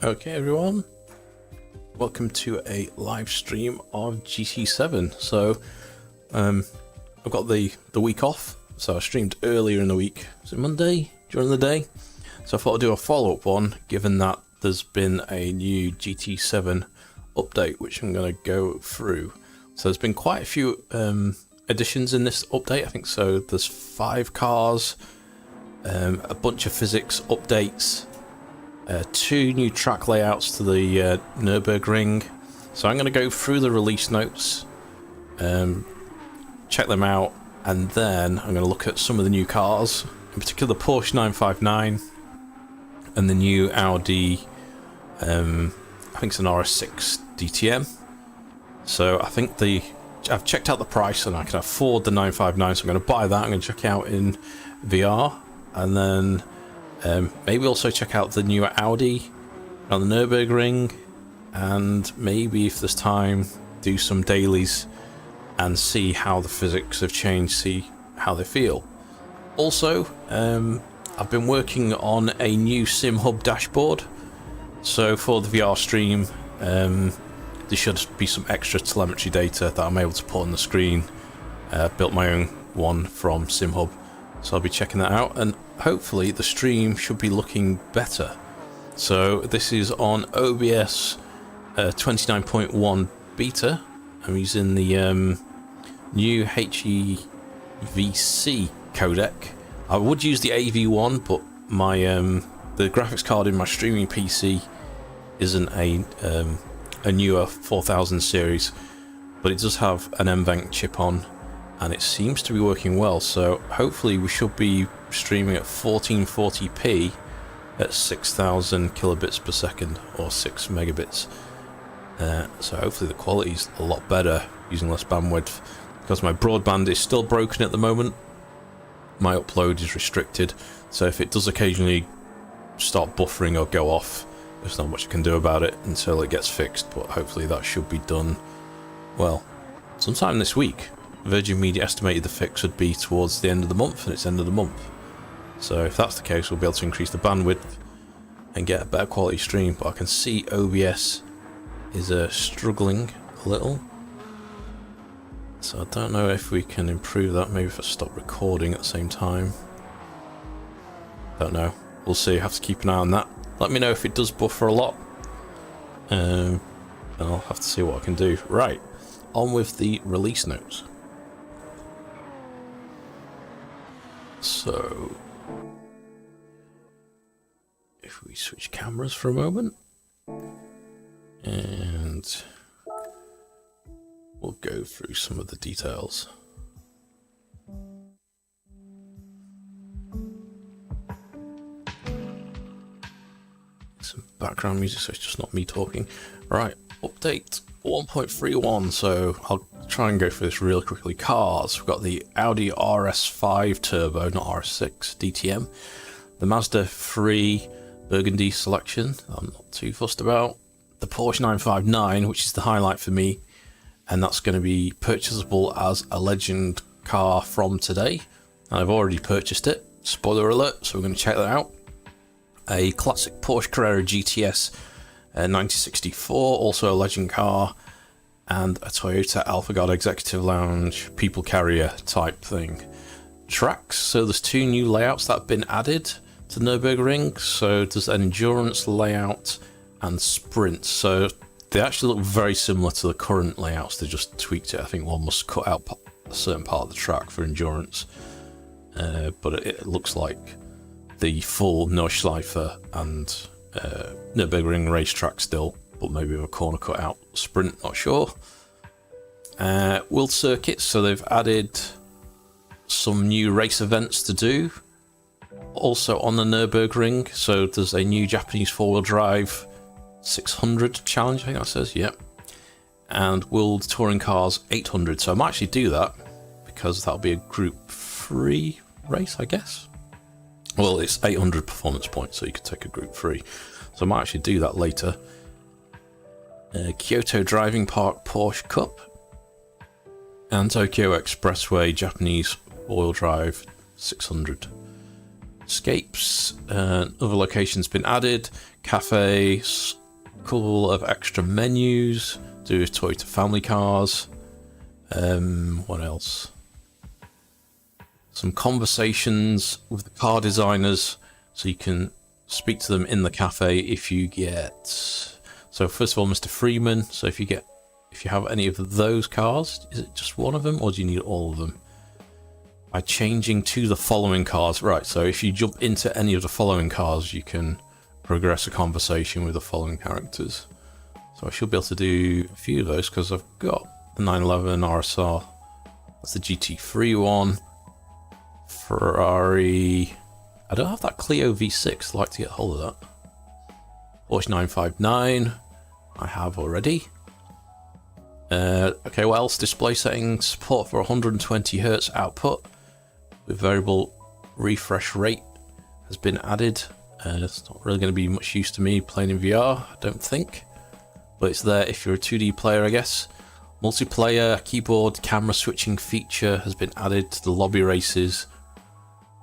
Okay everyone, welcome to a live stream of GT7. So I've got the week off, so I streamed earlier in the week. Was it Monday during the day? So I thought I'd do a follow-up one, given that there's been a new GT7 update which I'm going to go through. So there's been quite a few additions in this update, I think. So there's 5 cars, a bunch of physics updates, 2 new track layouts to the Nürburgring. So I'm going to go through the release notes, check them out, and then I'm going to look at some of the new cars, in particular the Porsche 959 and the new Audi, I think it's an RS6 DTM. So I think I've checked out the price and I can afford the 959, so I'm going to buy that. I'm going to check it out in VR, and then maybe also check out the newer Audi on the Nürburgring, and maybe if there's time do some dailies and see how the physics have changed, see how they feel. Also, I've been working on a new Sim Hub dashboard, so for the VR stream there should be some extra telemetry data that I'm able to put on the screen. Built my own one from Sim Hub, so I'll be checking that out, and hopefully the stream should be looking better. So this is on OBS 29.1 beta. I'm using the new HEVC codec. I would use the AV1, but my the graphics card in my streaming PC isn't a newer 4000 series, but it does have an NVENC chip on, and it seems to be working well. So hopefully we should be streaming at 1440p at 6000 kilobits per second, or 6 megabits. So hopefully the quality is a lot better using less bandwidth, because my broadband is still broken at the moment. My upload is restricted, so if it does occasionally start buffering or go off, there's not much I can do about it until it gets fixed, but hopefully that should be done, well, sometime this week. Virgin Media estimated the fix would be towards the end of the month, and it's end of the month. So if that's the case, we'll be able to increase the bandwidth and get a better quality stream. But I can see OBS is struggling a little, so I don't know if we can improve that. Maybe if I stop recording at the same time. Don't know. We'll see. Have to keep an eye on that. Let me know if it does buffer a lot. And I'll have to see what I can do. Right, on with the release notes. So, if we switch cameras for a moment, and we'll go through some of the details. Some background music so it's just not me talking. Right, update 1.31, so I'll try and go through this real quickly. Cars, we've got the Audi RS5 Turbo, not RS6 DTM, the Mazda 3 Burgundy selection, I'm not too fussed about, the Porsche 959, which is the highlight for me, and that's going to be purchasable as a legend car from today, and I've already purchased it, spoiler alert, so we're going to check that out. A classic Porsche Carrera GTS 1964, also a legend car, and a Toyota AlphaGuard Executive Lounge people carrier type thing. Tracks, so there's 2 new layouts that have been added to Nürburgring. So there's an endurance layout and sprint, so they actually look very similar to the current layouts, they just tweaked it. I think one must cut out a certain part of the track for endurance, but it looks like the full Nordschleife and Nürburgring racetrack still, but maybe with a corner cut out. Sprint, not sure. World circuits, so they've added some new race events to do also on the Nürburgring. So there's a new Japanese 4-wheel drive 600 challenge, I think that says, yep, and World Touring Cars 800. So I might actually do that, because that'll be a group 3 race, I guess. Well, it's 800 performance points, so you could take a group 3. So I might actually do that later. Kyoto Driving Park Porsche Cup, and Tokyo Expressway Japanese 4-wheel drive 600. Escapes, other locations been added. Cafes, couple of extra menus. Do Toyota family cars. What else? Some conversations with the car designers, so you can speak to them in the cafe if you get. So first of all, Mr. Freeman. So if you have any of those cars, is it just one of them, or do you need all of them? By changing to the following cars, right? So if you jump into any of the following cars, you can progress a conversation with the following characters. So I should be able to do a few of those because I've got the 911 RSR. That's the GT3 one. Ferrari. I don't have that Clio V6. I'd like to get hold of that. Porsche 959. I have already. Okay, what else? Display settings. Support for 120 Hz output with variable refresh rate has been added. It's not really going to be much use to me playing in VR, I don't think. But it's there if you're a 2D player, I guess. Multiplayer keyboard camera switching feature has been added to the lobby races.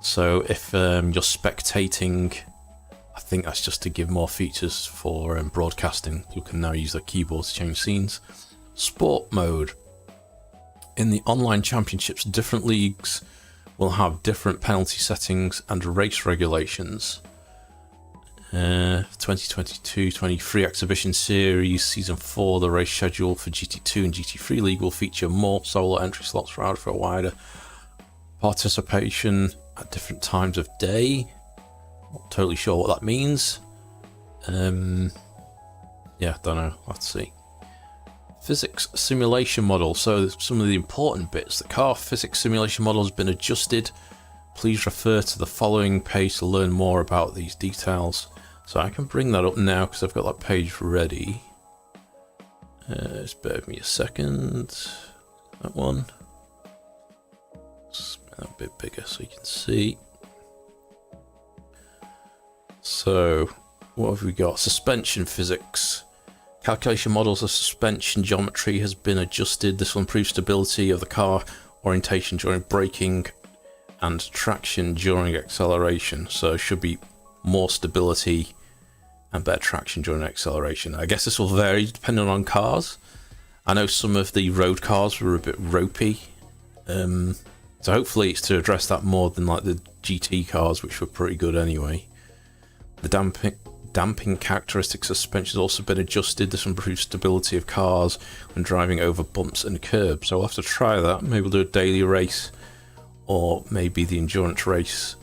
So if you're spectating, I think that's just to give more features for broadcasting. You can now use the keyboard to change scenes. Sport mode. In the online championships, different leagues will have different penalty settings and race regulations. 2022-23 Exhibition Series Season 4, the race schedule for GT2 and GT3 League will feature more solo entry slots for a wider participation at different times of day. Not totally sure what that means. Yeah, don't know. Let's see. Physics simulation model. So some of the important bits. The car physics simulation model has been adjusted. Please refer to the following page to learn more about these details. So I can bring that up now because I've got that page ready. Just bear with me a second. That one. Let's make that a bit bigger so you can see. So, what have we got? Suspension physics. Calculation models of suspension geometry has been adjusted. This will improve stability of the car, orientation during braking, and traction during acceleration. So, should be more stability and better traction during acceleration. I guess this will vary depending on cars. I know some of the road cars were a bit ropey. So hopefully it's to address that more than like the GT cars, which were pretty good anyway. The damping characteristics of suspension has also been adjusted. This improves stability of cars when driving over bumps and curbs. So I'll have to try that. Maybe we'll do a daily race, or maybe the endurance race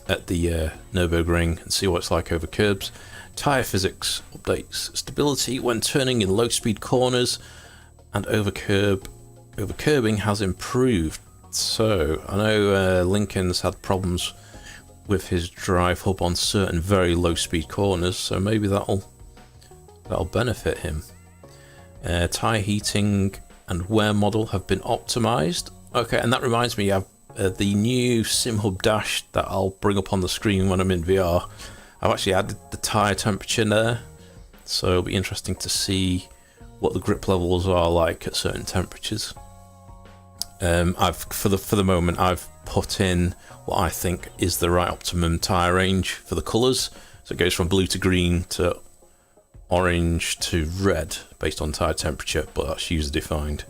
at the Nürburgring and see what it's like over curbs. Tyre physics updates. Stability when turning in low-speed corners and over curbing has improved. So I know Lincoln's had problems with his drive hub on certain very low-speed corners, so maybe that'll benefit him. Tyre heating and wear model have been optimized. Okay, and that reminds me, I've the new SimHub Dash that I'll bring up on the screen when I'm in VR. I've actually added the tyre temperature there, so it'll be interesting to see what the grip levels are like at certain temperatures. For the moment I've put in what I think is the right optimum tyre range for the colours. So it goes from blue to green to orange to red based on tyre temperature, but that's user defined.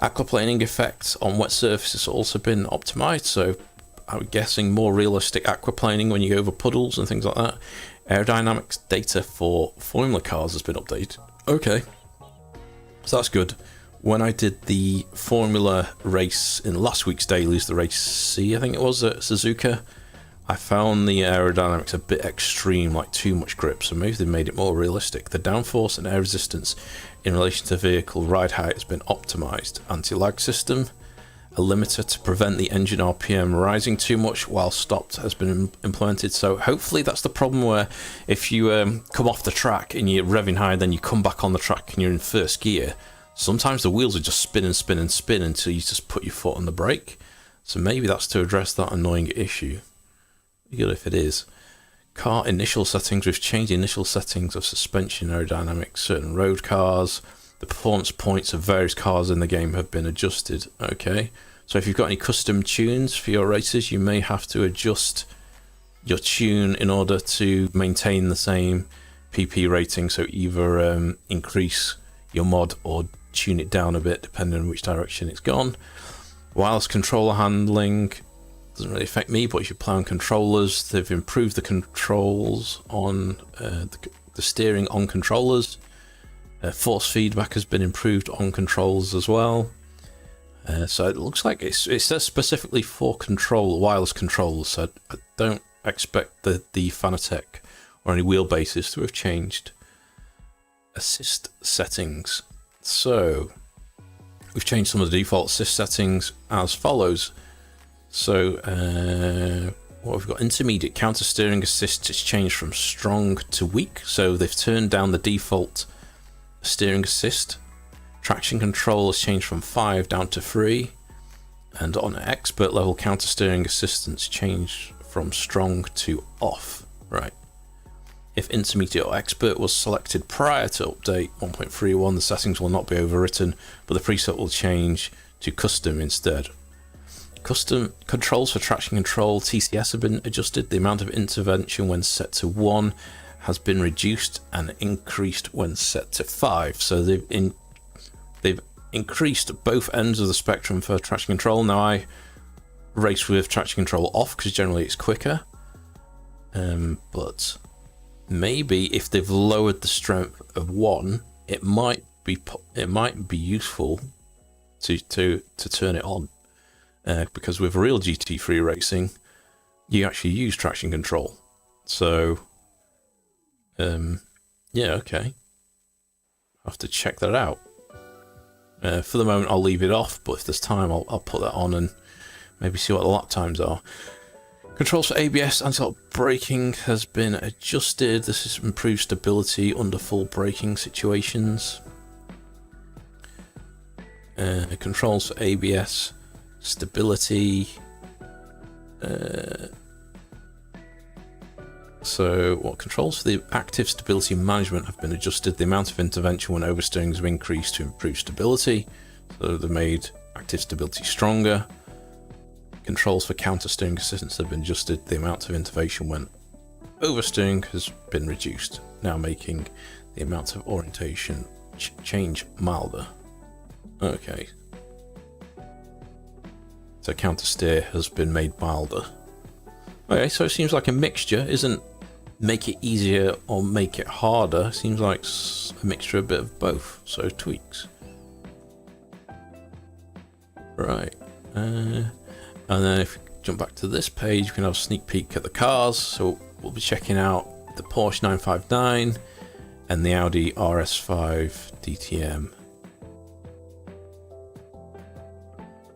Aquaplaning effects on wet surfaces have also been optimized, so I'm guessing more realistic aquaplaning when you go over puddles and things like that. Aerodynamics data for Formula cars has been updated. Okay, so that's good. When I did the Formula race in last week's dailies, the race C I think it was at Suzuka, I found the aerodynamics a bit extreme, like too much grip, so maybe they made it more realistic. The downforce and air resistance in relation to vehicle ride height has been optimized. Anti-lag system, a limiter to prevent the engine RPM rising too much while stopped has been implemented. So hopefully that's the problem where if you come off the track and you're revving high, then you come back on the track and you're in first gear, sometimes the wheels are just spin and spin and spin until you just put your foot on the brake. So maybe that's to address that annoying issue. Good if it is. Car initial settings. We've changed the initial settings of suspension aerodynamics. Certain road cars. The performance points of various cars in the game have been adjusted. Okay. So if you've got any custom tunes for your races, you may have to adjust your tune in order to maintain the same PP rating. So either increase your mod or tune it down a bit depending on which direction it's gone. Wireless controller handling doesn't really affect me, but if you play on controllers, they've improved the controls on the steering on controllers. Force feedback has been improved on controls as well. So it looks like it says specifically for wireless controllers. So I don't expect the Fanatec or any wheelbases to have changed. Assist settings. So we've changed some of the default assist settings as follows. So what we've got, intermediate counter steering assist is changed from strong to weak. So they've turned down the default steering assist. Traction control has changed from 5 down to 3. And on expert level, counter steering assistance changed from strong to off. Right. If intermediate or expert was selected prior to update 1.31, the settings will not be overwritten, but the preset will change to custom instead. Custom controls for traction control TCS have been adjusted. The amount of intervention when set to 1 has been reduced and increased when set to 5. So they've increased both ends of the spectrum for traction control. Now I race with traction control off because generally it's quicker. But maybe if they've lowered the strength of 1, it might be useful to turn it on. Because with real GT3 racing, you actually use traction control. So, yeah, okay. I'll have to check that out. For the moment, I'll leave it off, but if there's time, I'll put that on and maybe see what the lap times are. Controls for ABS anti-lock braking has been adjusted. This has improved stability under full braking situations. Controls for ABS stability. So what controls for the active stability management have been adjusted. The amount of intervention when oversteering has been increased to improve stability. So they've made active stability stronger. Controls for counter steering assistance have been adjusted. The amount of intervention when oversteering has been reduced, now making the amount of orientation change milder. Okay. So counter steer has been made milder. Okay, so it seems like a mixture. Isn't make it easier or make it harder. Seems like a mixture, a bit of both. So tweaks. Right. And then if we jump back to this page, we can have a sneak peek at the cars. So we'll be checking out the Porsche 959 and the Audi RS5 DTM.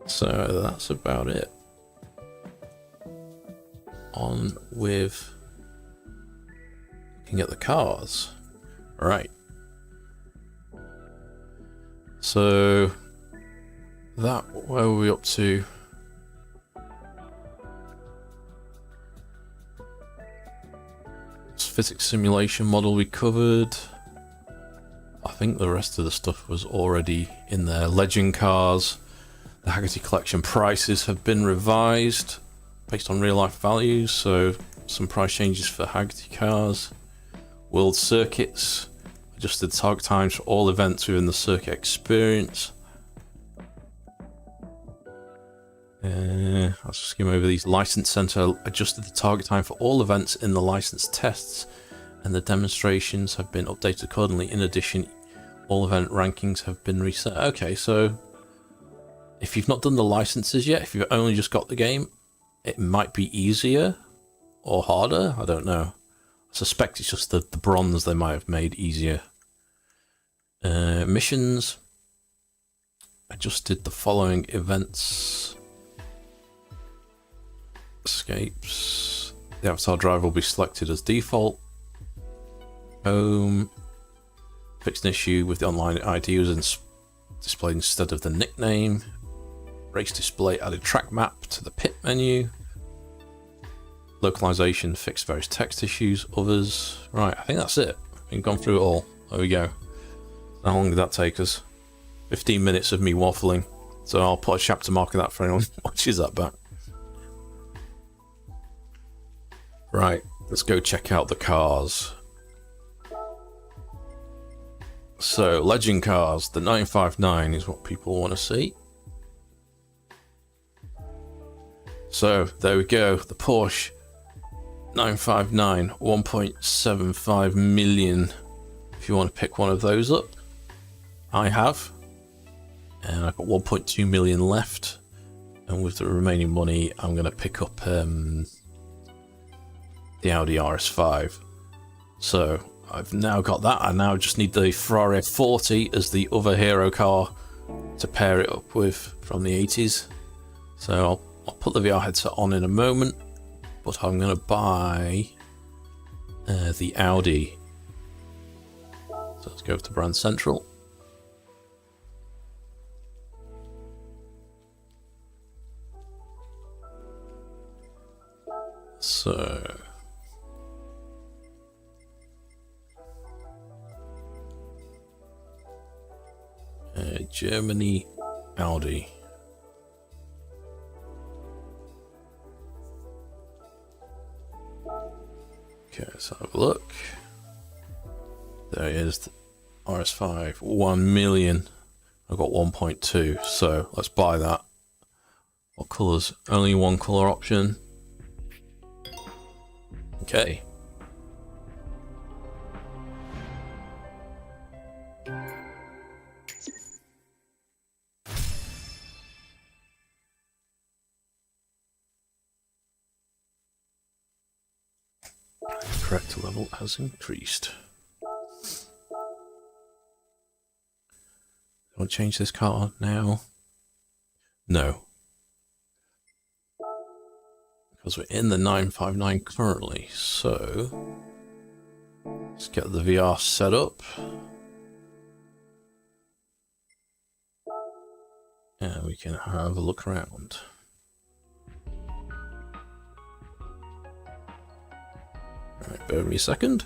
So that's about it. On with looking at the cars. Right. So that, where were we up to? Physics simulation model we covered. I think the rest of the stuff was already in there. Legend cars. The Haggerty collection prices have been revised based on real life values, so some price changes for Haggerty cars. World circuits, adjusted target times for all events within the circuit experience. I'll just skim over these. License Center adjusted the target time for all events in the license tests, and the demonstrations have been updated accordingly. In addition, all event rankings have been reset. Okay, so if you've not done the licenses yet, if you've only just got the game, it might be easier or harder. I don't know. I suspect it's just the bronze they might have made easier. Missions adjusted the following events. Escapes. The avatar driver will be selected as default. Home. Fixed an issue with the online ID was displayed instead of the nickname. Race display added track map to the pit menu. Localization fixed various text issues. Others. Right, I think that's it. We've gone through it all. There we go. How long did that take us? 15 minutes of me waffling. So I'll put a chapter mark in that for anyone who watches that back. Right, let's go check out the cars. So, legend cars, the 959 is what people want to see. So, there we go, the Porsche 959, 1.75 million. If you want to pick one of those up, I have. And I've got 1.2 million left. And with the remaining money, I'm going to pick up the Audi RS5. So, I've now got that. I now just need the Ferrari 40 as the other hero car to pair it up with from the 80s. So I'll put the VR headset on in a moment, but I'm going to buy the Audi. So let's go to Brand Central. So Germany, Audi. Okay, let's have a look. There it is, the RS5, 1 million. I've got 1.2, so let's buy that. What colours? Only one colour option. Okay. Correct level has increased. Do I change this car now? No. Because we're in the 959 currently, so let's get the VR set up. And we can have a look around. Right, bear with me a second.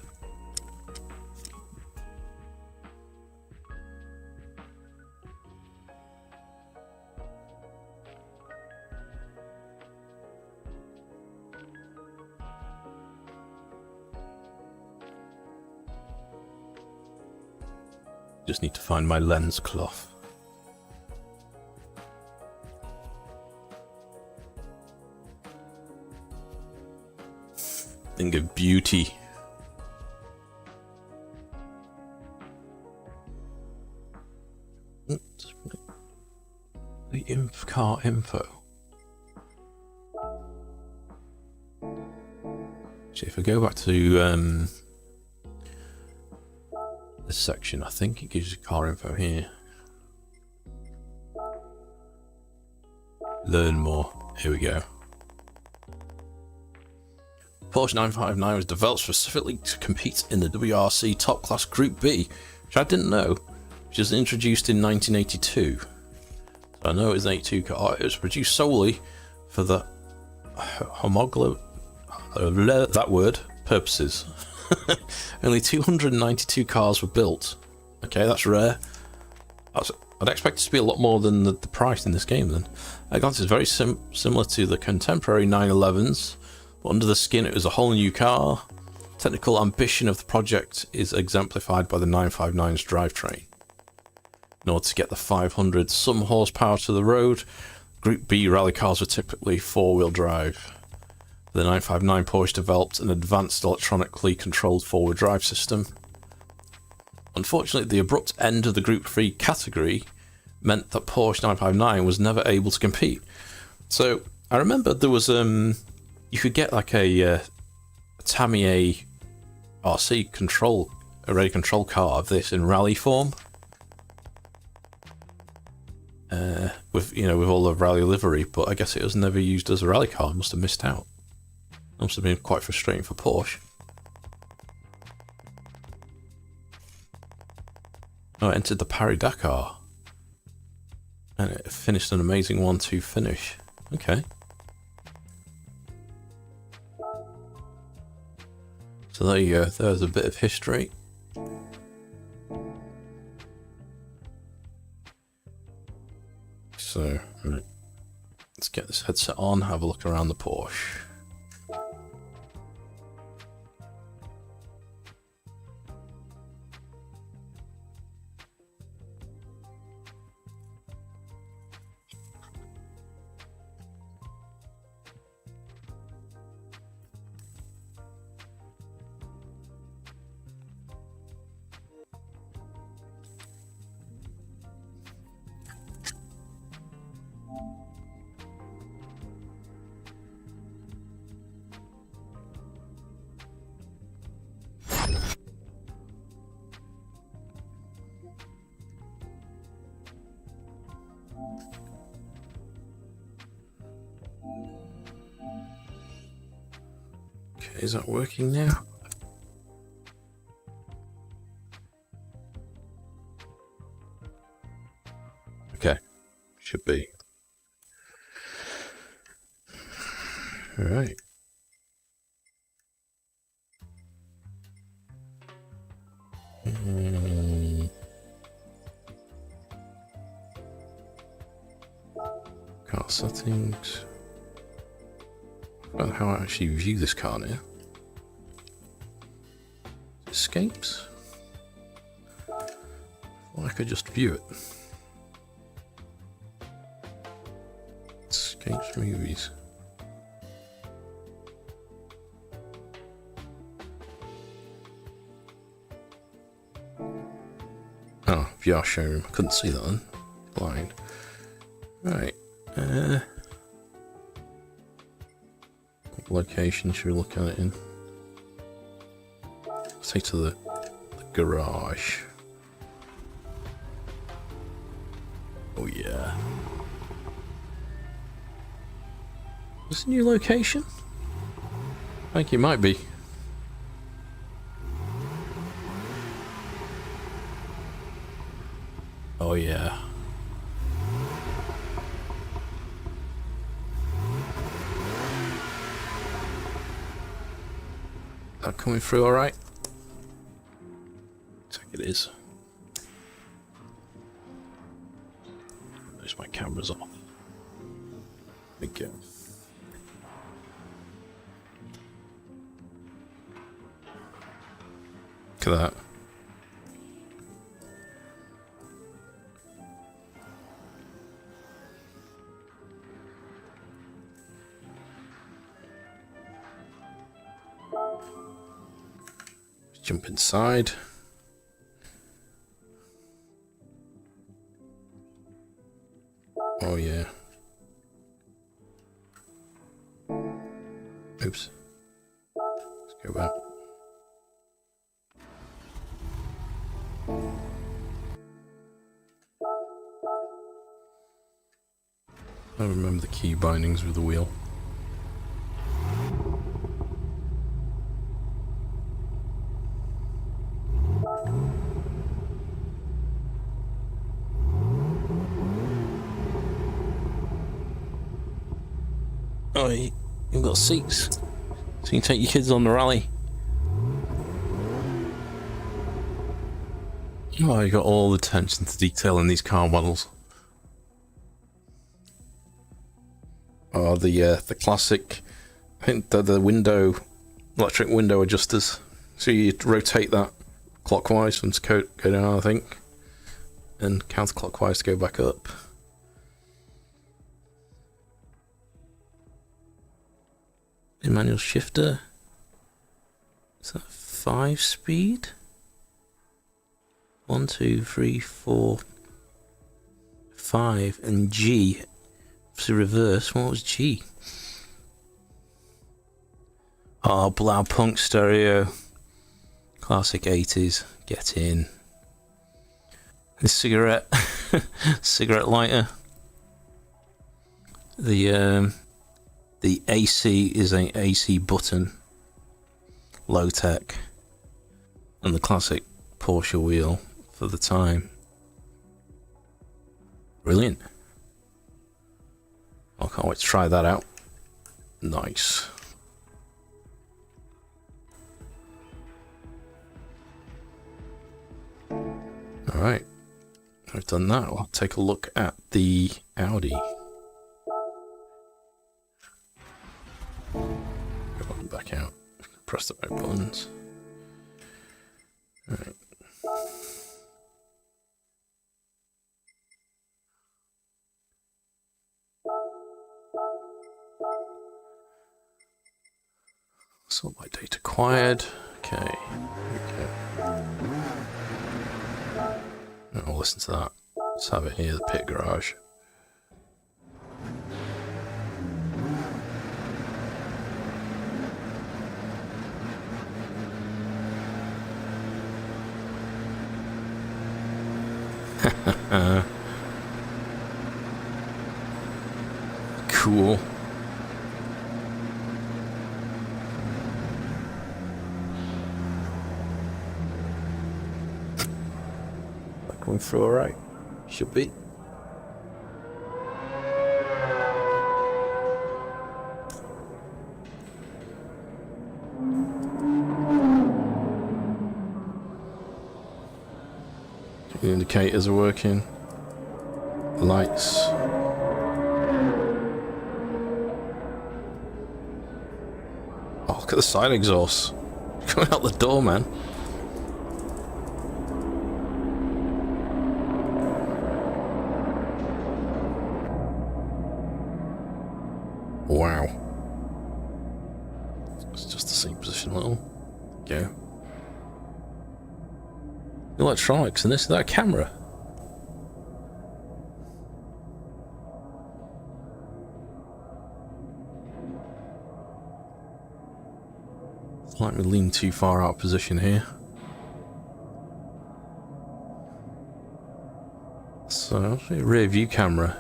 Just need to find my lens cloth. Think of beauty. The car info. Actually, if I go back to this section, I think it gives you car info here. Learn more. Here we go. Porsche 959 was developed specifically to compete in the WRC Top Class Group B, which I didn't know, which was introduced in 1982. So I know it was an 82 car. It was produced solely for the purposes. Only 292 cars were built. Okay, that's rare. I'd expect it to be a lot more than the price in this game then. At glance, it's very similar to the contemporary 911s. But under the skin, it was a whole new car. Technical ambition of the project is exemplified by the 959's drivetrain. In order to get the 500 some horsepower to the road, Group B rally cars were typically four-wheel drive. The 959 Porsche developed an advanced electronically controlled four-wheel drive system. Unfortunately, the abrupt end of the Group 3 category meant that Porsche 959 was never able to compete. So I remember there was you could get like a Tamiya RC control, a ready control car of this in rally form, with with all the rally livery. But I guess it was never used as a rally car. I must have missed out. It must have been quite frustrating for Porsche. Oh, it entered the Paris-Dakar, and it finished an amazing 1-2 finish. Okay. So there you go, there's a bit of history. So, right. Let's get this headset on, have a look around the Porsche. Okay, is that working now? Okay, should be. All right. Car settings. I don't know how I actually view this car now. Escapes? Well, I could just view it. Escapes movies. Oh, VR showroom. I couldn't see that one. Blind. Right. What location should we look at it in? Let's take to the garage. Oh yeah. Is this a new location? I think it might be. Oh yeah. That coming through all right? Looks like it is. There's my cameras off. There we go. Look at that. Jump inside. Oh yeah. Oops. Let's go back. I remember the key bindings with the wheel. Oh, you've got seats, so you can take your kids on the rally. Oh, you got all the attention to detail in these car models. Oh, the classic. I think the window, electric window adjusters. So you rotate that clockwise and go down, I think, and counterclockwise to go back up. The manual shifter. Is that 5-speed? 1, 2, 3, 4, 5, and G. To reverse, what was G? Oh, Blau Punk stereo. Classic 80s. Get in. The cigarette. Cigarette lighter. The AC is an AC button. Low tech. And the classic Porsche wheel for the time. Brilliant. I can't wait to try that out. Nice. Alright. I've done that. I'll take a look at the Audi. Go back out. Press the right buttons. Alright. Sort by date acquired. Okay. I'll listen to that. Let's have it here, the pit garage. Cool. Going through alright. Should be. The indicators are working. The lights. Oh, look at the side exhaust. Coming out the door, man. Wow. It's just the same position, little. Go. Electronics, and this is that camera. It's like we lean too far out of position here. So, rear view camera.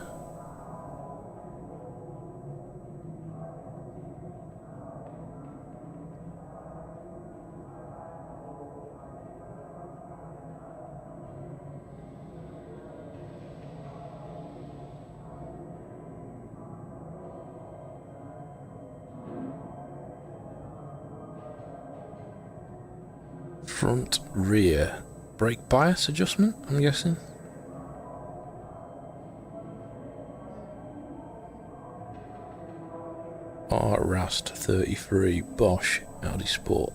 Front rear brake bias adjustment, I'm guessing. RS 33 Bosch Audi Sport.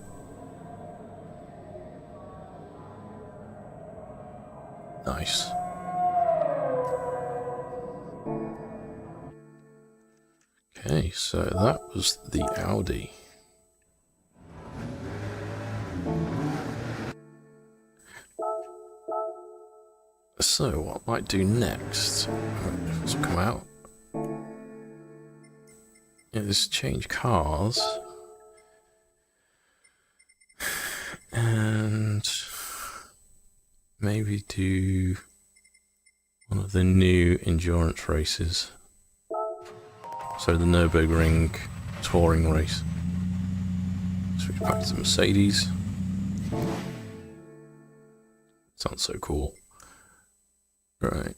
Nice. Okay, so that was the Audi. So what I might do next, let's come out, is change cars, and maybe do one of the new endurance races. So the Nürburgring touring race. Switch back to the Mercedes. Sounds so cool. Right.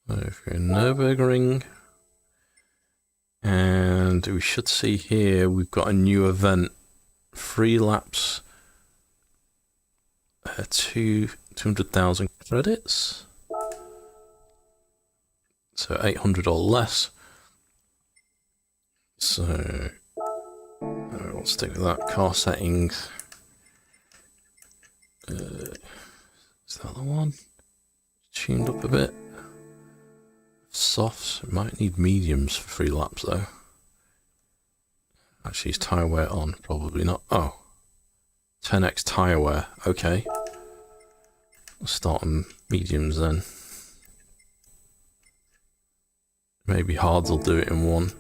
So if you're in Nürburgring, and we should see here we've got a new event, 3 laps, 200,000 credits, so 800 or less. So I'll stick with that. Car settings. Is that the one? Tuned up a bit. Softs. It might need mediums for 3 laps though. Actually, is tyre wear on? Probably not. Oh, 10x tyre wear. Okay. I'll start on mediums then. Maybe hards will do it in one.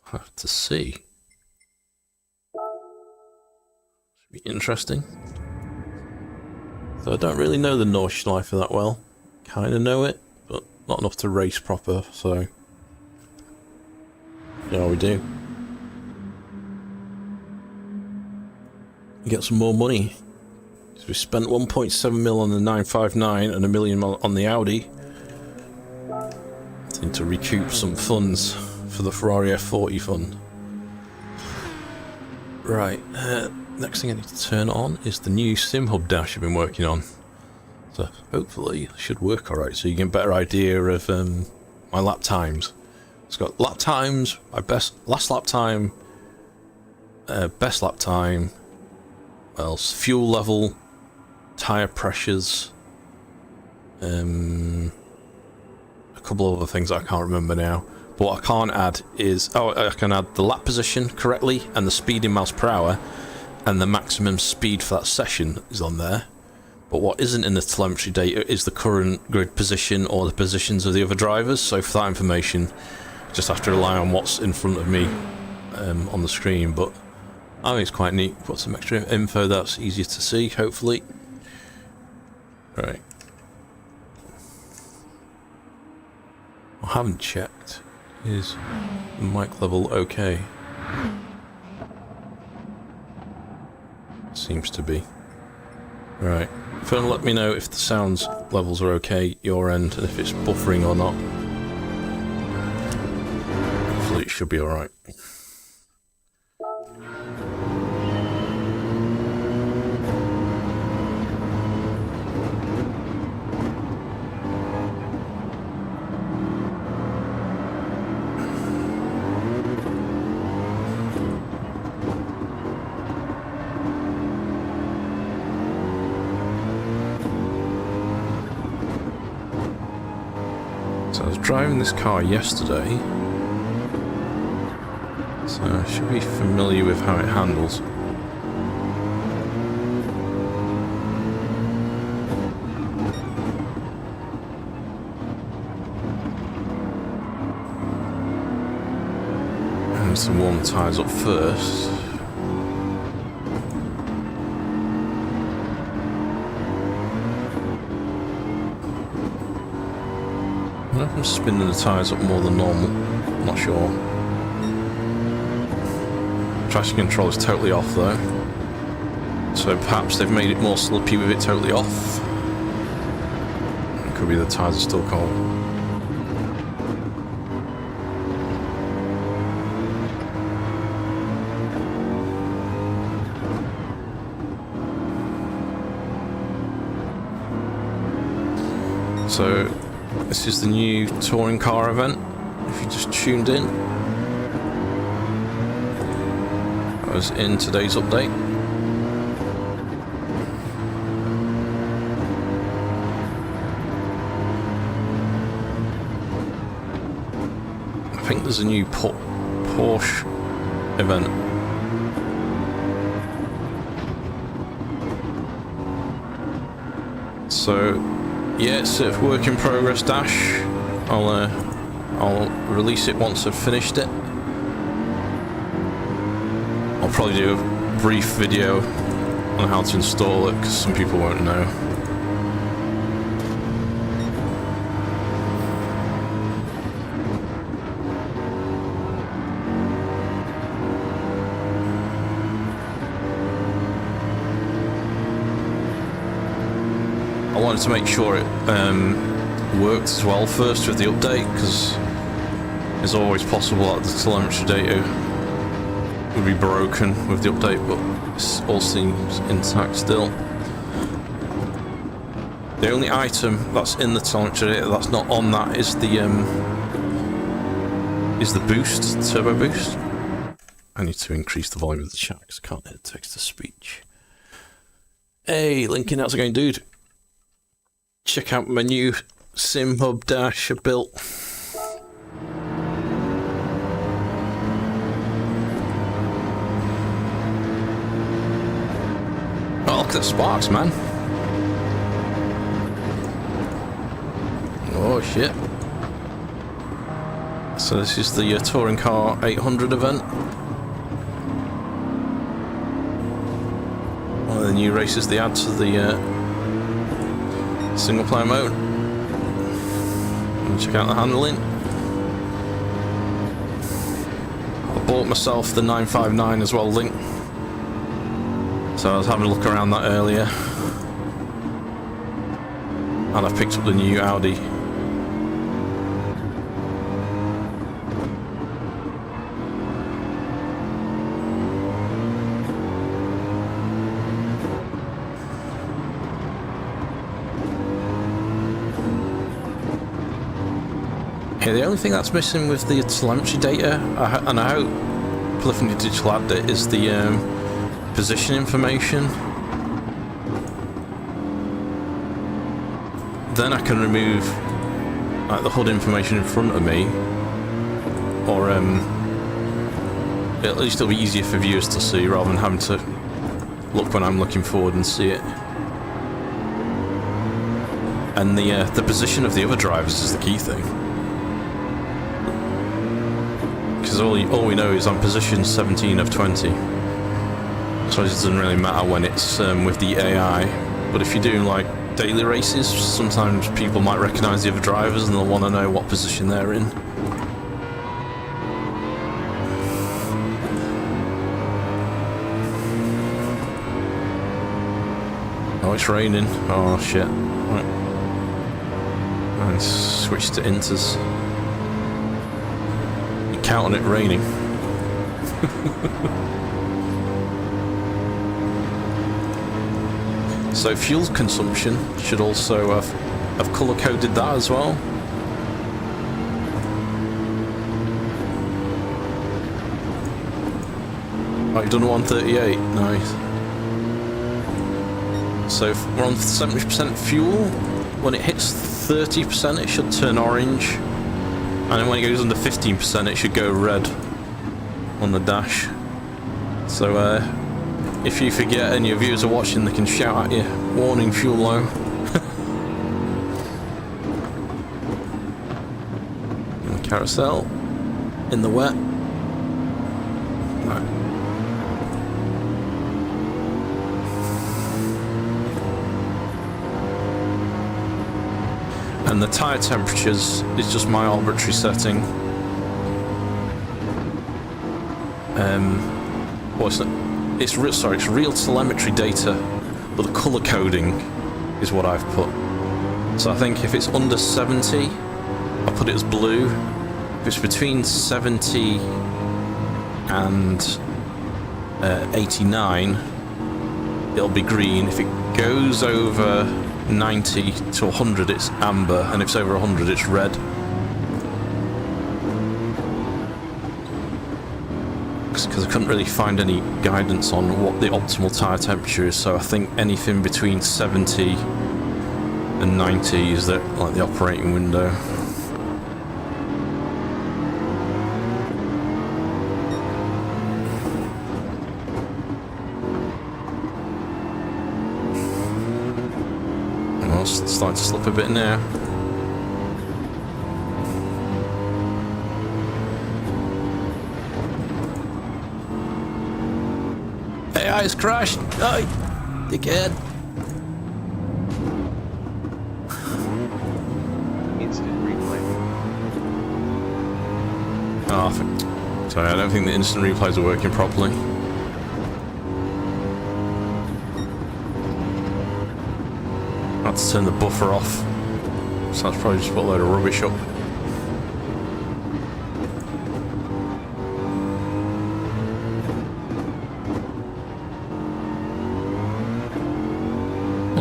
Have to see. Should be interesting. So I don't really know the Nordschleife that well. Kind of know it, but not enough to race proper, so yeah, we do. Get some more money. So we spent 1.7 mil on the 959 and $1 million on the Audi. Need to recoup some funds for the Ferrari F40 fund. Right, next thing I need to turn on is the new Sim Hub dash I've been working on. So hopefully it should work alright, so you get a better idea of my lap times. It's got lap times, my last lap time, best lap time, what else? Fuel level, tyre pressures, a couple of other things I can't remember now. But what I can't add is, I can add the lap position correctly and the speed in miles per hour, and the maximum speed for that session is on there. But what isn't in the telemetry data is the current grid position or the positions of the other drivers. So for that information, just have to rely on what's in front of me on the screen. But I think it's quite neat. Put some extra info that's easier to see, hopefully. Right. I haven't checked. Is the mic level okay? Seems to be. Right. Phone, let me know if the sounds levels are okay your end and if it's buffering or not. Hopefully it should be alright. So I was driving this car yesterday, so I should be familiar with how it handles. I need to warm the tyres up first. I don't know if I'm spinning the tyres up more than normal, not sure. Traction control is totally off though, so perhaps they've made it more slippy with it totally off. It could be the tyres are still cold. So this is the new touring car event, if you just tuned in. I was in today's update. I think there's a new Porsche event. So yeah, it's a work in progress dash. I'll release it once I've finished it. I'll probably do a brief video on how to install it because some people won't know. I wanted to make sure it worked as well first with the update, because it's always possible that the telemetry data would be broken with the update, but it all seems intact still. The only item that's in the telemetry data that's not on that is the boost, turbo boost. I need to increase the volume of the chat because I can't hear text to speech. Hey Lincoln, how's it going, dude? Check out my new Sim Hub dash I built. Oh, look at the sparks, man. Oh, shit. So this is the Touring Car 800 event. One of the new races they add to the single player mode. And check out the handling. I bought myself the 959 as well, Link. So I was having a look around that earlier. And I've picked up the new Audi Yeah, the only thing that's missing with the telemetry data, and I hope Polyphony Digital add it, is the position information. Then I can remove like the HUD information in front of me, or at least it'll be easier for viewers to see rather than having to look when I'm looking forward and see it. And the position of the other drivers is the key thing, because all we know is I'm position 17 of 20, so it doesn't really matter when it's with the AI. But if you're doing like daily races, sometimes people might recognise the other drivers and they'll want to know what position they're in. Oh, it's raining. Oh shit. Right. And switch to inters. You count on it raining. So fuel consumption should also have colour coded that as well. Oh, you've done 138, nice. So if we're on 70% fuel, when it hits 30% it should turn orange, and then when it goes under 15% it should go red on the dash. So if you forget and your viewers are watching, they can shout at you, warning, fuel low. And carousel in the wet. Right. And the tyre temperatures is just my arbitrary setting. It's real telemetry data, but the colour coding is what I've put. So I think if it's under 70, I'll put it as blue. If it's between 70 and 89, it'll be green. If it goes over 90 to 100, it's amber, and if it's over 100, it's red. Because I couldn't really find any guidance on what the optimal tyre temperature is, so I think anything between 70 and 90 is like the operating window. Well, it's starting to slip a bit now. AI has crashed! Oh, dickhead! Instant replay. Oh, sorry, I don't think the instant replays are working properly. I had to turn the buffer off, so that's probably just put a load of rubbish up.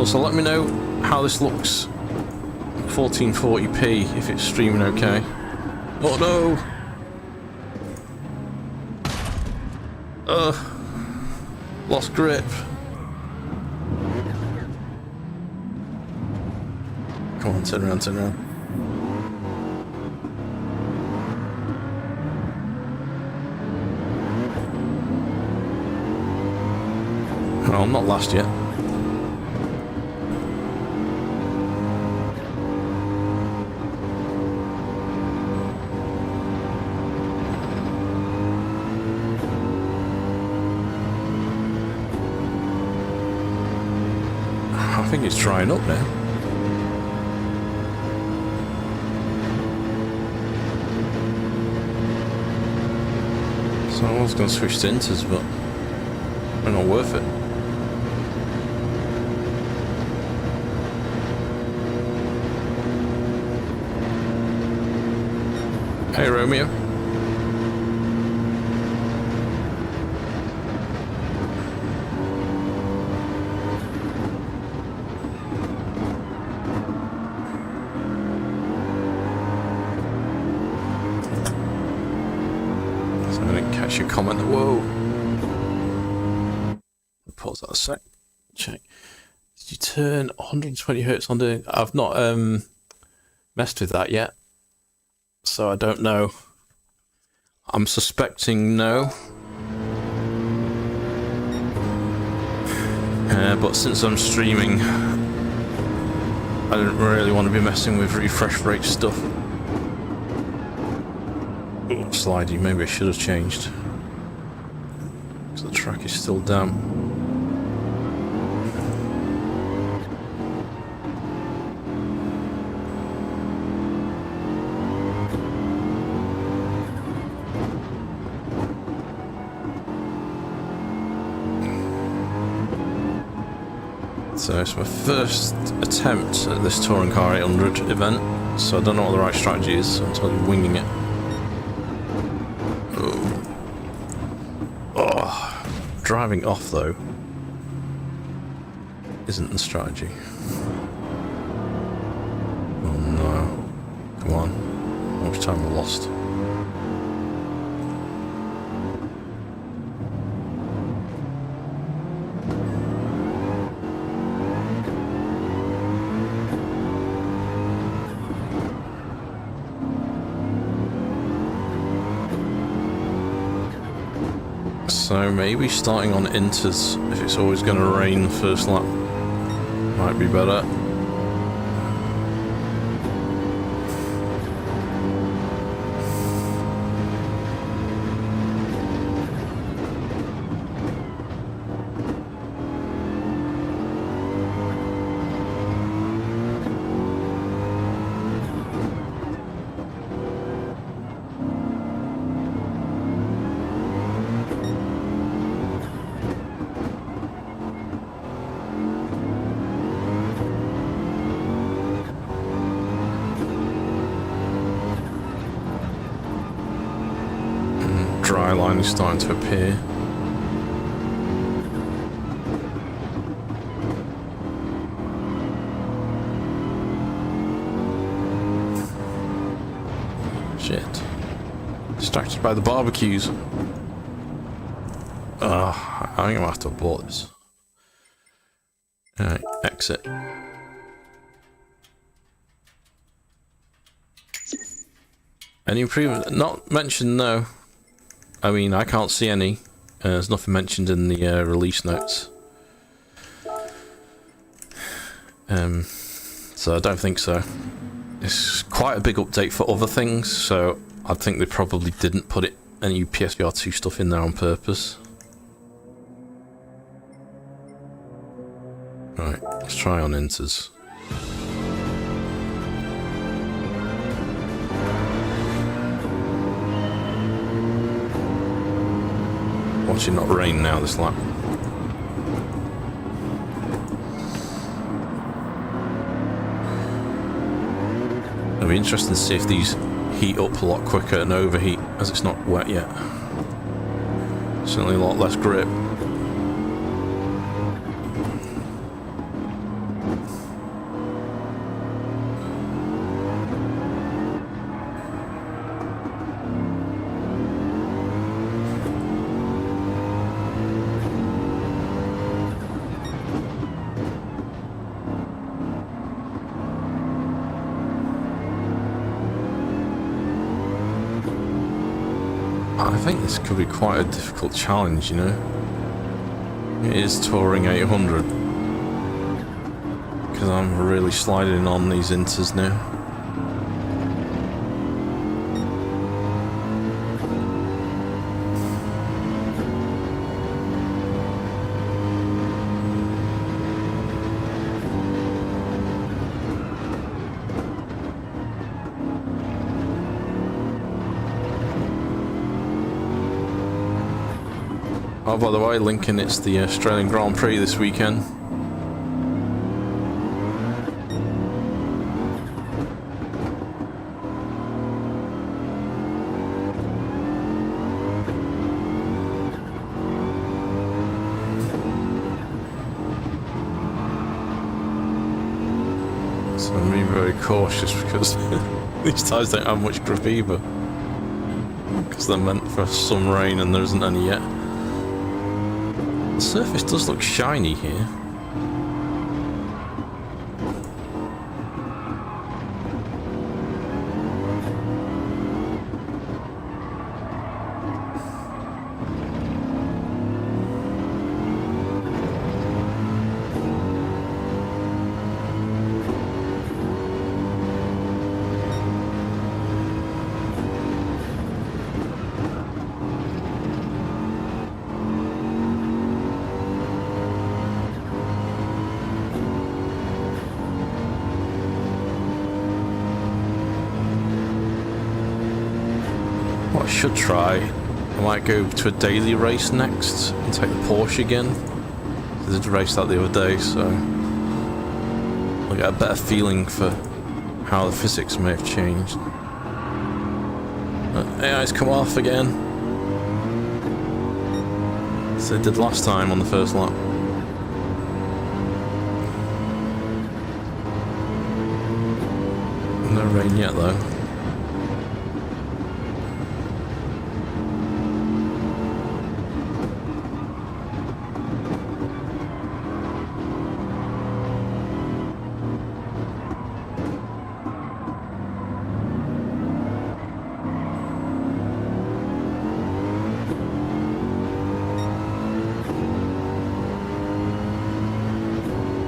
So let me know how this looks 1440p if it's streaming okay. Oh no! Lost grip. Come on, turn around, turn around. Oh, I'm not last yet. I think it's drying up now. So I was going to switch to inters, but they're not worth it. Hey Romeo. actually comment that. Whoa. Pause that a sec. Check. Did you turn 120 hertz on doing? I've not messed with that yet, so I don't know. I'm suspecting no. But since I'm streaming, I don't really want to be messing with refresh rate stuff. Ooh, slidey, maybe I should have changed. Because the track is still damp. So it's my first attempt at this Touring Car 800 event, so I don't know what the right strategy is, so I'm totally winging it. Oh, driving off though isn't the strategy. Oh no. Come on. How much time have I lost? So maybe starting on inters, if it's always going to rain the first lap, might be better. Dry line is starting to appear. Shit. Distracted by the barbecues. I think I'm gonna have to abort this. Alright, exit. Any improvement? Not mentioned, no. I mean, I can't see any. There's nothing mentioned in the release notes. So I don't think so. It's quite a big update for other things, so I think they probably didn't put any PSVR2 stuff in there on purpose. Right, let's try on inters. Watch it not rain now this lap. It'll be interesting to see if these heat up a lot quicker and overheat as it's not wet yet. Certainly a lot less grip. I think this could be quite a difficult challenge, you know. It is Touring 800. Because I'm really sliding on these inters now. Oh, by the way, Lincoln, it's the Australian Grand Prix this weekend. So I'm being very cautious because these tyres don't have much grip either. because they're meant for some rain and there isn't any yet. The surface does look shiny here. What I should try, I might go to a daily race next and take the Porsche again. I did race that the other day, so I'll get a better feeling for how the physics may have changed. AI's come off again, as they did last time on the first lap. No rain yet though.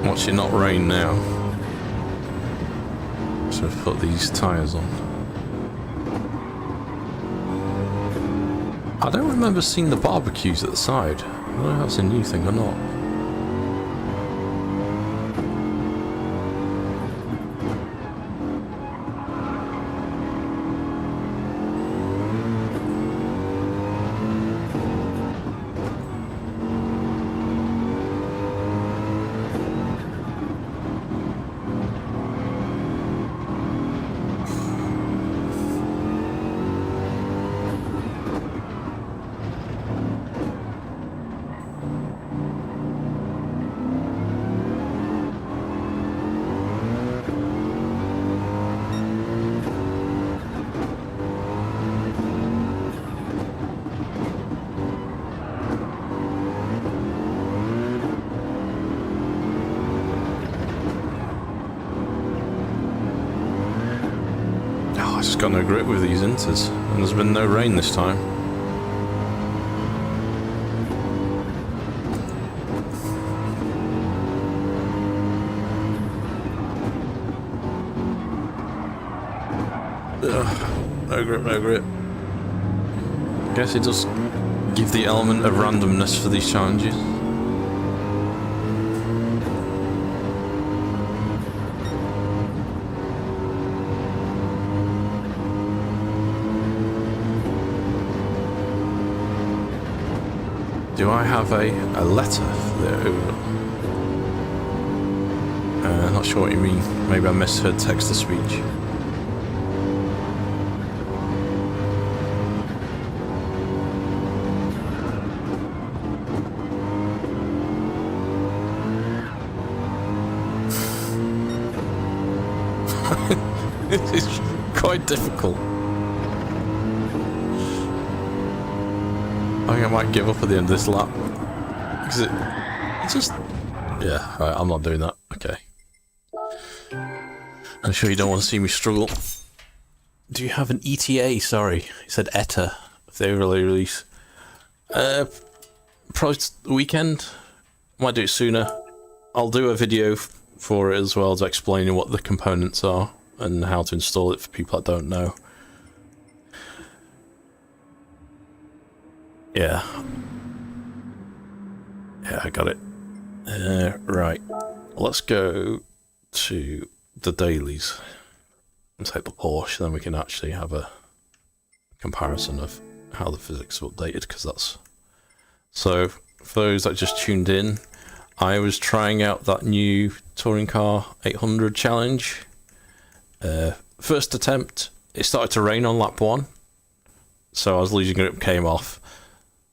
Watch it not rain now. So I've put these tyres on. I don't remember seeing the barbecues at the side. I don't know if that's a new thing or not. Just got no grip with these inters, and there's been no rain this time. Ugh, no grip, no grip. I guess it does give the element of randomness for these challenges. Do I have a letter for the not sure what you mean. Maybe I misheard text to speech. It's quite difficult. I think I might give up at the end of this lap. Because it's just... Yeah, right, I'm not doing that. Okay. I'm sure you don't want to see me struggle. Do you have an ETA? Sorry. It said ETA. If they really release. Probably the weekend. Might do it sooner. I'll do a video for it as well to explain what the components are and how to install it for people that don't know. Yeah. Yeah, I got it. Right. Let's go to the dailies and take the Porsche, then we can actually have a comparison of how the physics are updated, because that's... So, for those that just tuned in, I was trying out that new Touring Car 800 challenge. First attempt, it started to rain on lap 1, so I was losing grip, came off.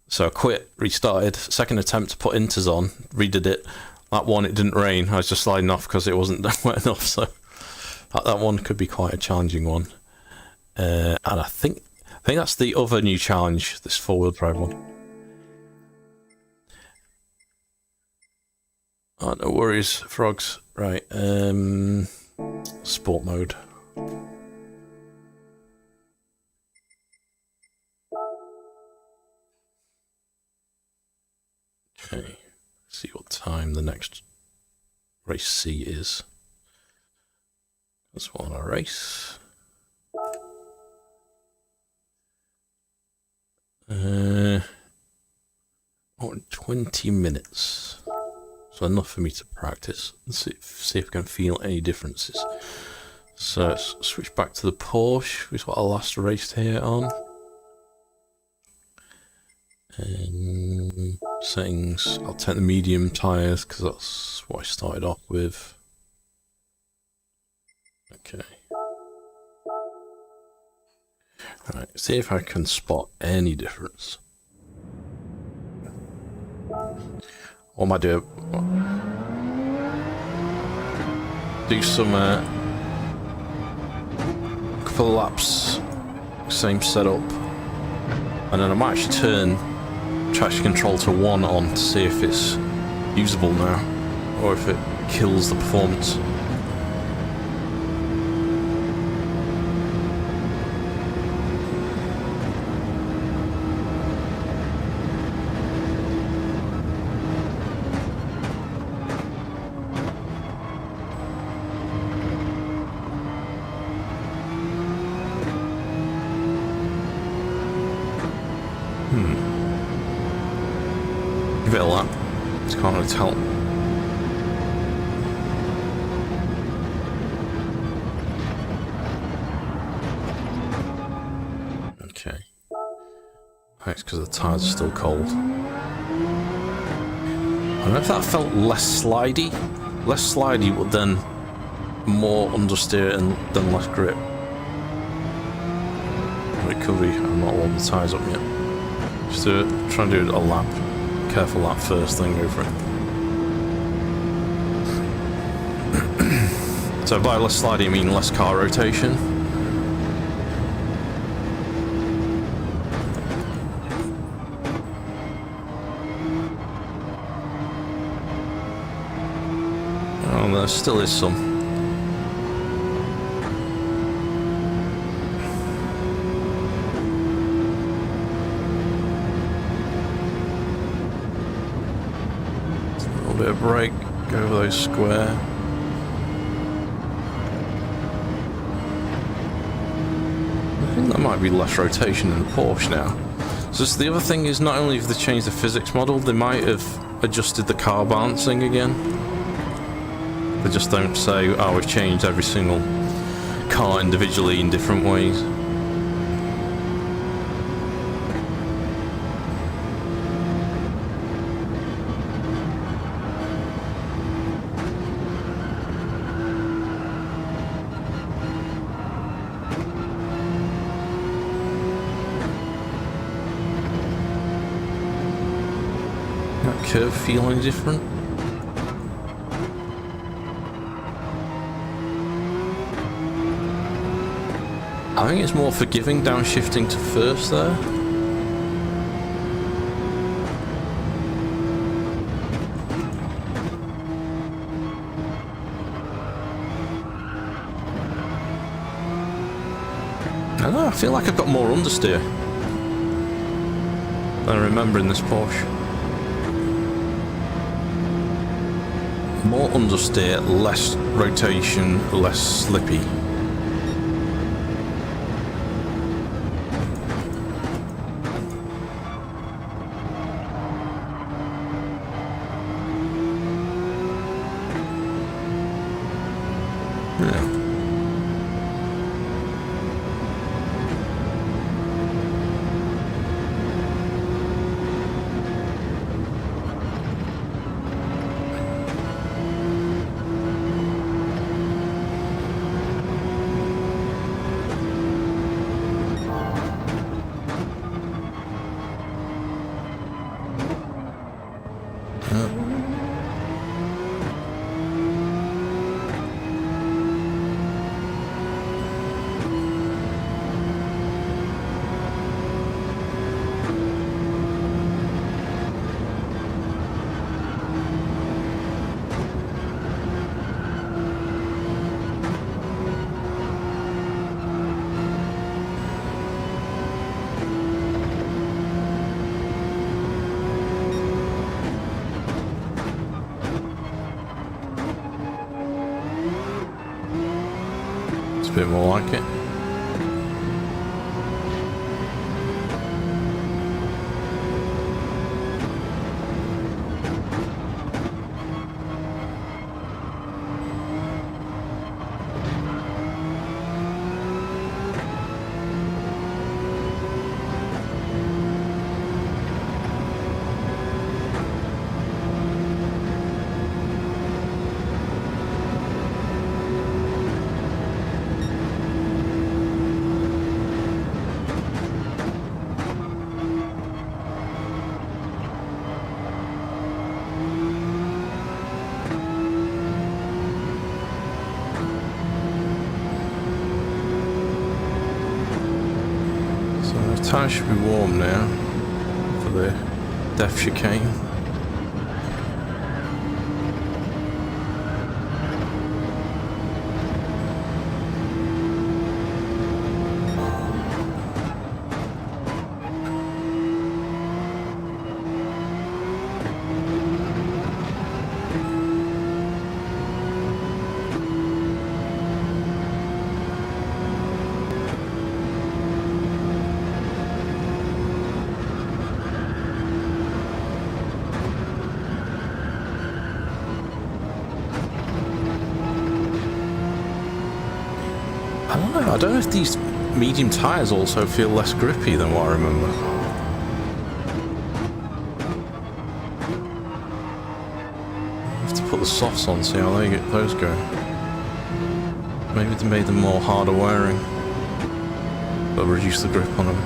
So I quit, restarted, second attempt to put inters on, redid it. That one, it didn't rain, I was just sliding off because it wasn't wet enough, so that one could be quite a challenging one. And I think I think that's the other new challenge, this four-wheel drive one. Oh, no worries, frogs. Right, sport mode. Okay, see what time the next race C is. That's one a race. Oh, 20 minutes. So enough for me to practice and see if I can feel any differences. So let's switch back to the Porsche, which is what I last raced here on. Settings, I'll take the medium tyres because that's what I started off with. Okay. Alright, see if I can spot any difference. What am I doing? Do some couple of laps, same setup, and then I might actually turn traction control to 1 on to see if it's usable now, or if it kills the performance. Give it a lap. Just can't really tell. Okay. That's because the tyres are still cold. I don't know if that felt less slidey. Less slidey, but then more understeer and then less grip. Recovery, I'm not warmed the tyres up yet. Just try and do a lap. Careful lap first, then go for it. So by less slidey, I mean less car rotation. Oh, there still is some. Bit of brake, go over those square. I think that might be less rotation in the Porsche now. So the other thing is, not only have they changed the physics model, they might have adjusted the car balancing again. They just don't say, oh, we've changed every single car individually in different ways. Curve feel any different? I think it's more forgiving downshifting to first there. I don't know, I feel like I've got more understeer than I remember in this Porsche. More understeer, less rotation, less slippy. Yeah. a bit more like it. Tyres should be warm now for the depth chicane. I don't know if these medium tyres also feel less grippy than what I remember. I have to put the softs on, see how those go. Maybe they made them more harder wearing, but reduce the grip on them.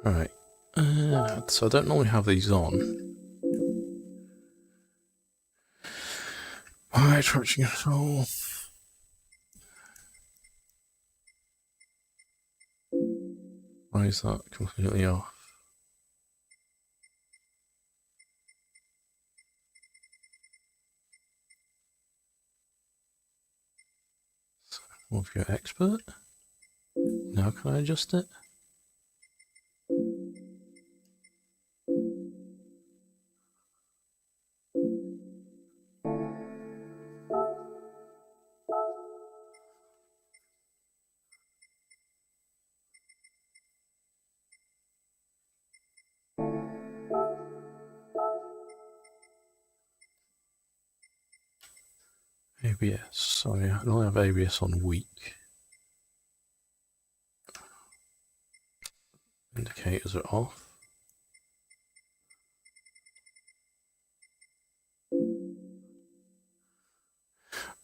Right, so I don't normally have these on. Why traction control? Why is that completely off? Move your expert. Now can I adjust it? ABS. Sorry, I only have ABS on weak. Indicators are off.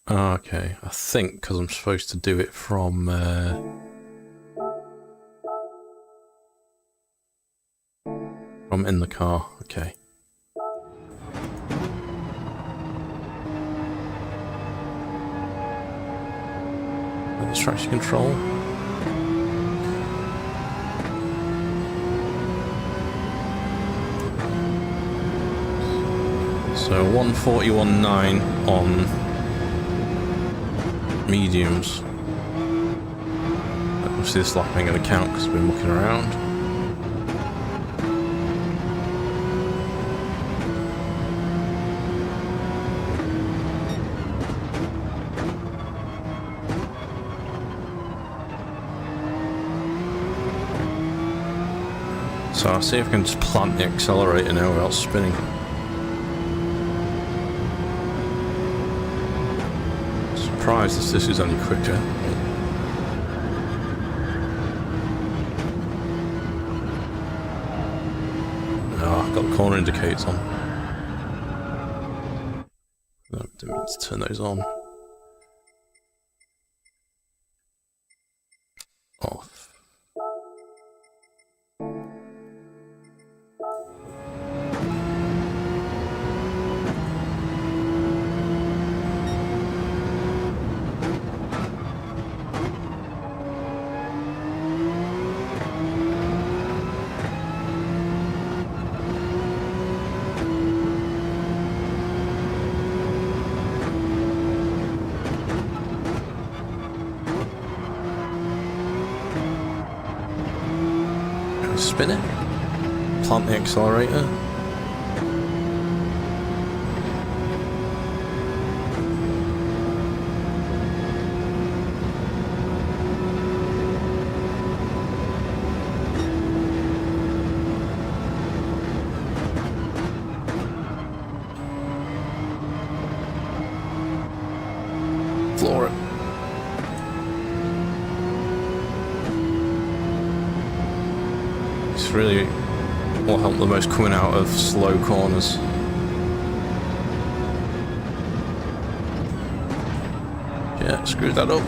Okay, I think because I'm supposed to do it from in the car. Okay. The traction control. So 141.9 on mediums. Obviously this lap ain't going to count because I've been looking around. So I'll see if I can just plant the accelerator now without spinning. Surprised as this is only quicker. Oh, I've got the corner indicators on. No, didn't mean to turn those on. Off. Can I spin it? Plant the accelerator? Floor it. It's really will help the most coming out of slow corners. Yeah, screw that up.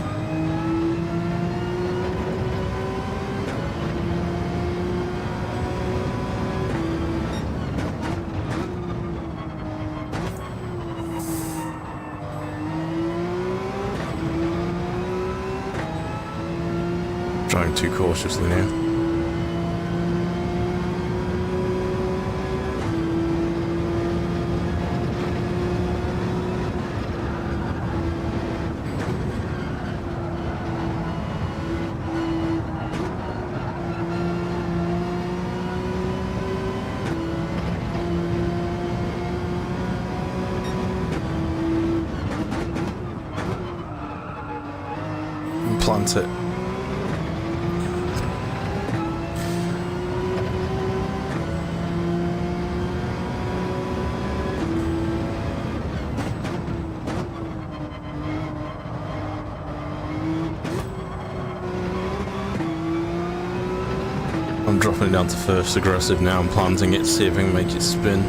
Driving too cautiously now. Plant it. I'm dropping it down to first aggressive now. I'm planting it, see if I can make it spin.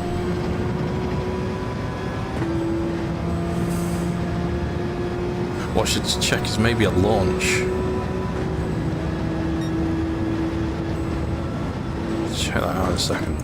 What I should check is maybe a launch. Check that out in a second.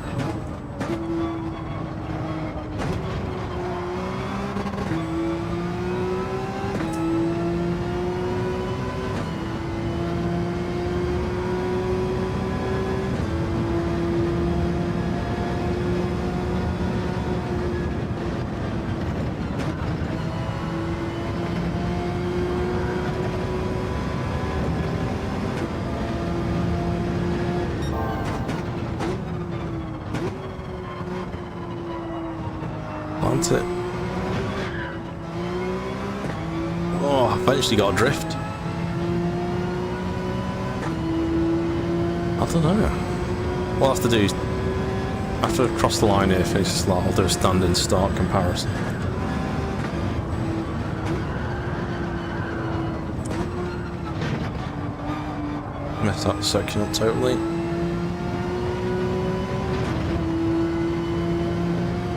Plant it. Oh, I've eventually got a drift. I don't know. What I'll have to do is, after I cross the line here, finish this lap, I'll do a standing start comparison. Messed that section up totally.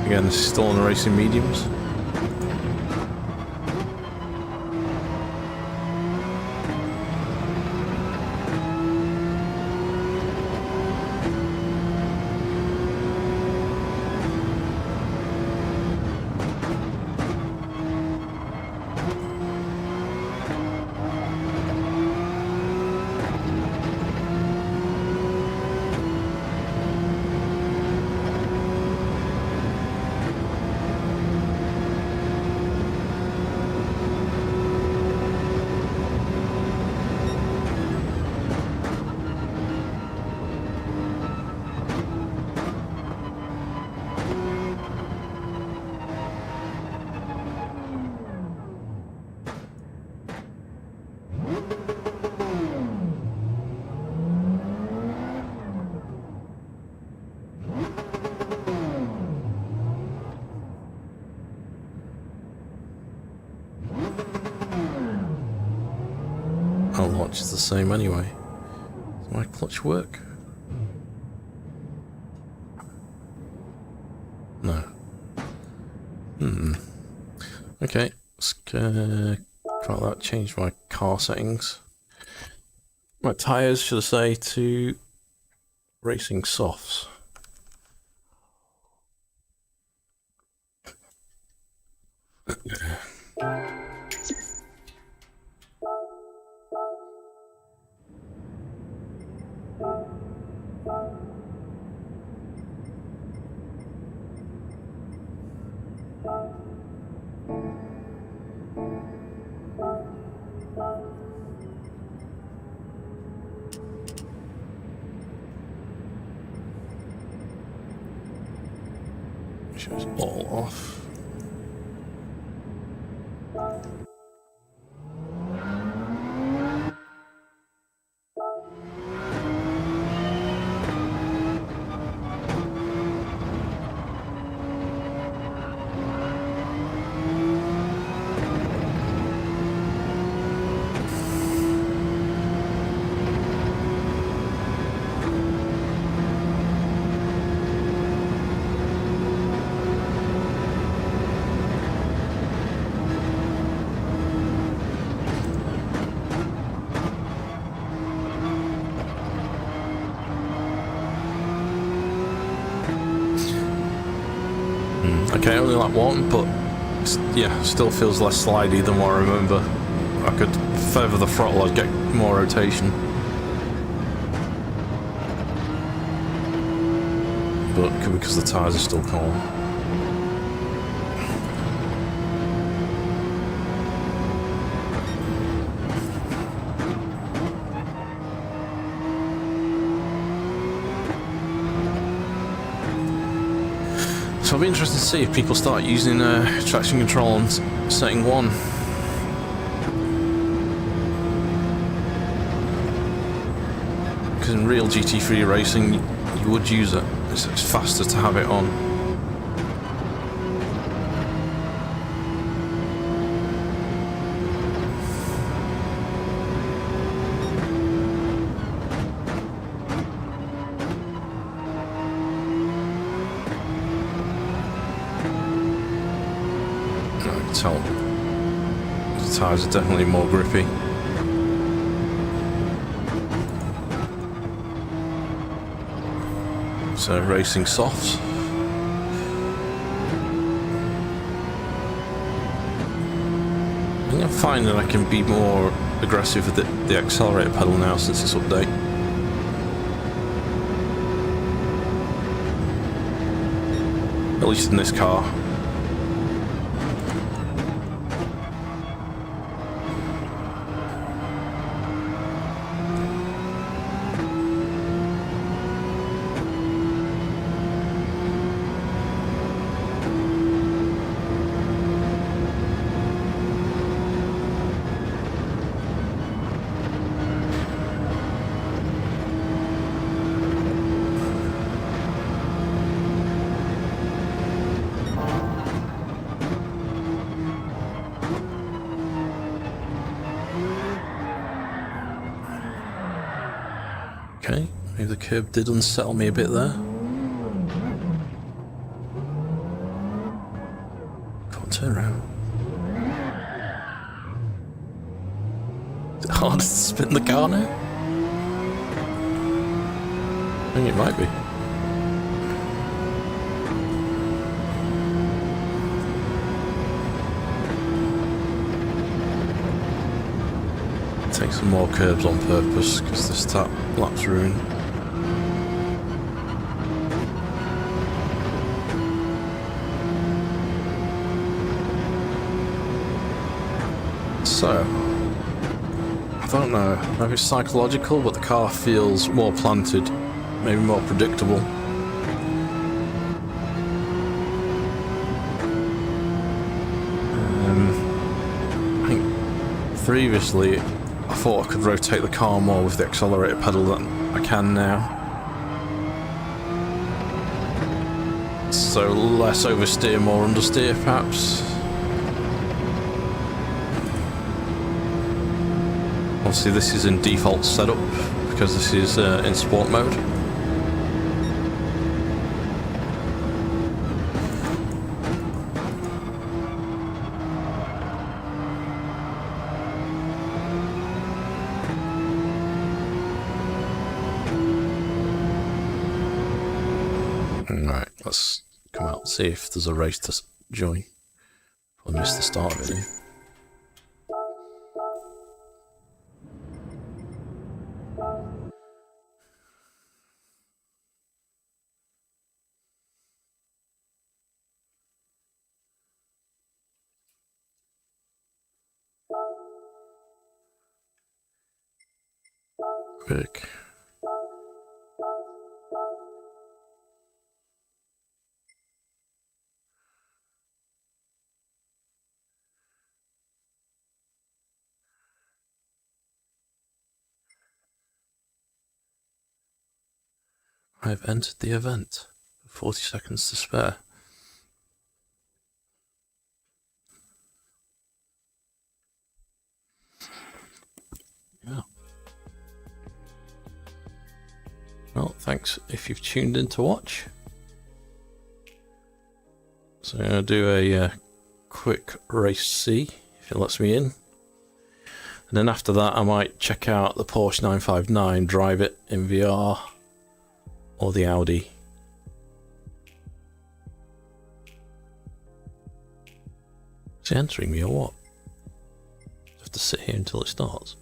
Again, this is still on the racing mediums. Our launch is the same anyway. Does my clutch work? No. Okay, let's try that. Change my car settings. My tyres, should I say, to racing softs. sure it's all off. Okay, only like one, but yeah, still feels less slidey than what I remember. I could further the throttle, I'd get more rotation. But because the tyres are still cold. So it'll be interesting to see if people start using traction control on setting 1. Because in real GT3 racing, you would use it. It's faster to have it on. Tell the tyres are definitely more grippy. So racing soft. I think I'm finding I can be more aggressive with the accelerator pedal now since this update. At least in this car. Okay, maybe the curb did unsettle me a bit there. Come on, turn around. Is it hard to spin the car now? I think it might be. Take some more curbs on purpose because this lap's ruined. So, I don't know, maybe it's psychological, but the car feels more planted, maybe more predictable. I think previously I thought I could rotate the car more with the accelerator pedal than I can now. So less oversteer, more understeer perhaps. Obviously this is in default setup because this is in sport mode. Right, let's come out and see if there's a race to join. I missed the start of it here. Quick. I've entered the event. 40 seconds to spare. Yeah. Well, thanks if you've tuned in to watch. So I'm going to do a quick race C, if it lets me in. And then after that I might check out the Porsche 959, drive it in VR, or the Audi. Is it entering me or what? I have to sit here until it starts.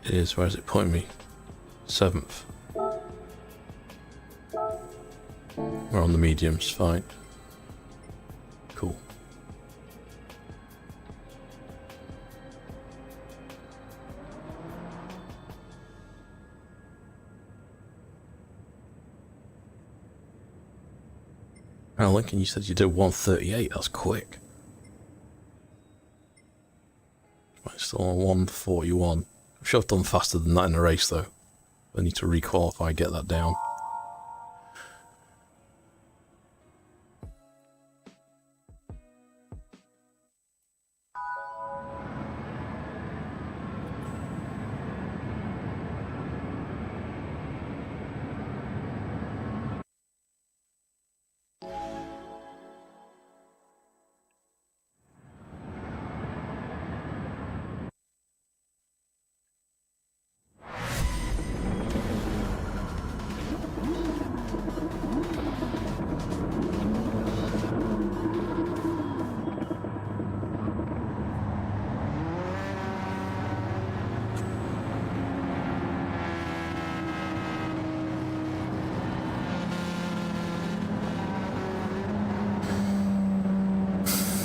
It is. Where is it pointing me? 7th. We're on the mediums, fine. Cool. Oh, Lincoln, you said you did 138. That's quick. Right, still on 141. I'm sure I've done faster than that in the race, though. I need to re-qualify, get that down.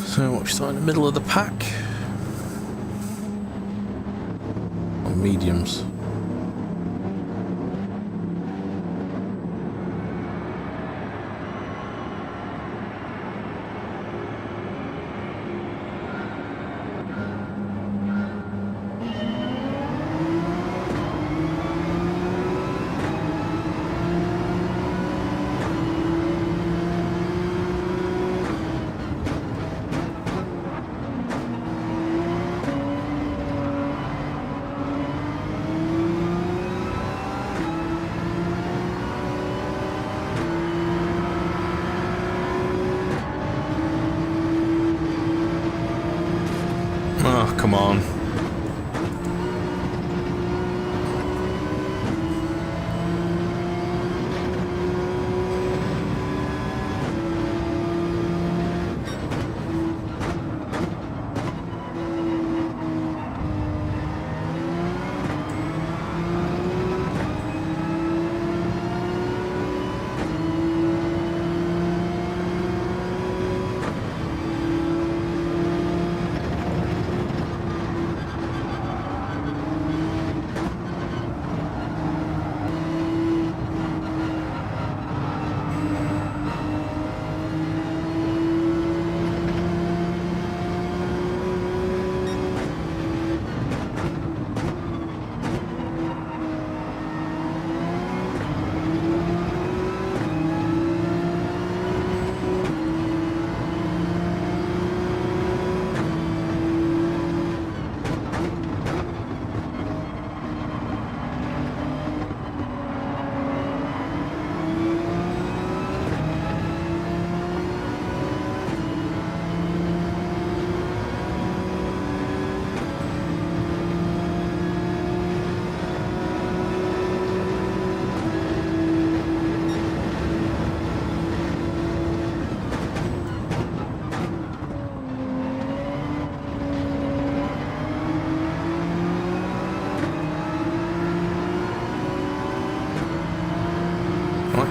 So what we start in the middle of the pack? On mediums. Oh, come on.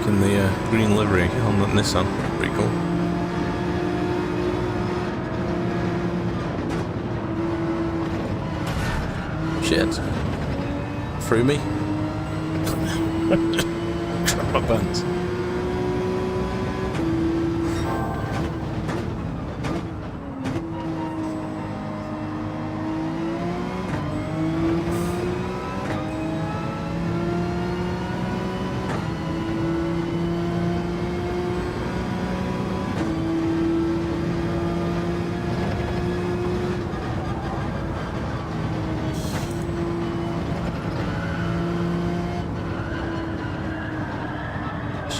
In the green livery on the Nissan. Pretty cool. Shit. Through me? Crap my pants.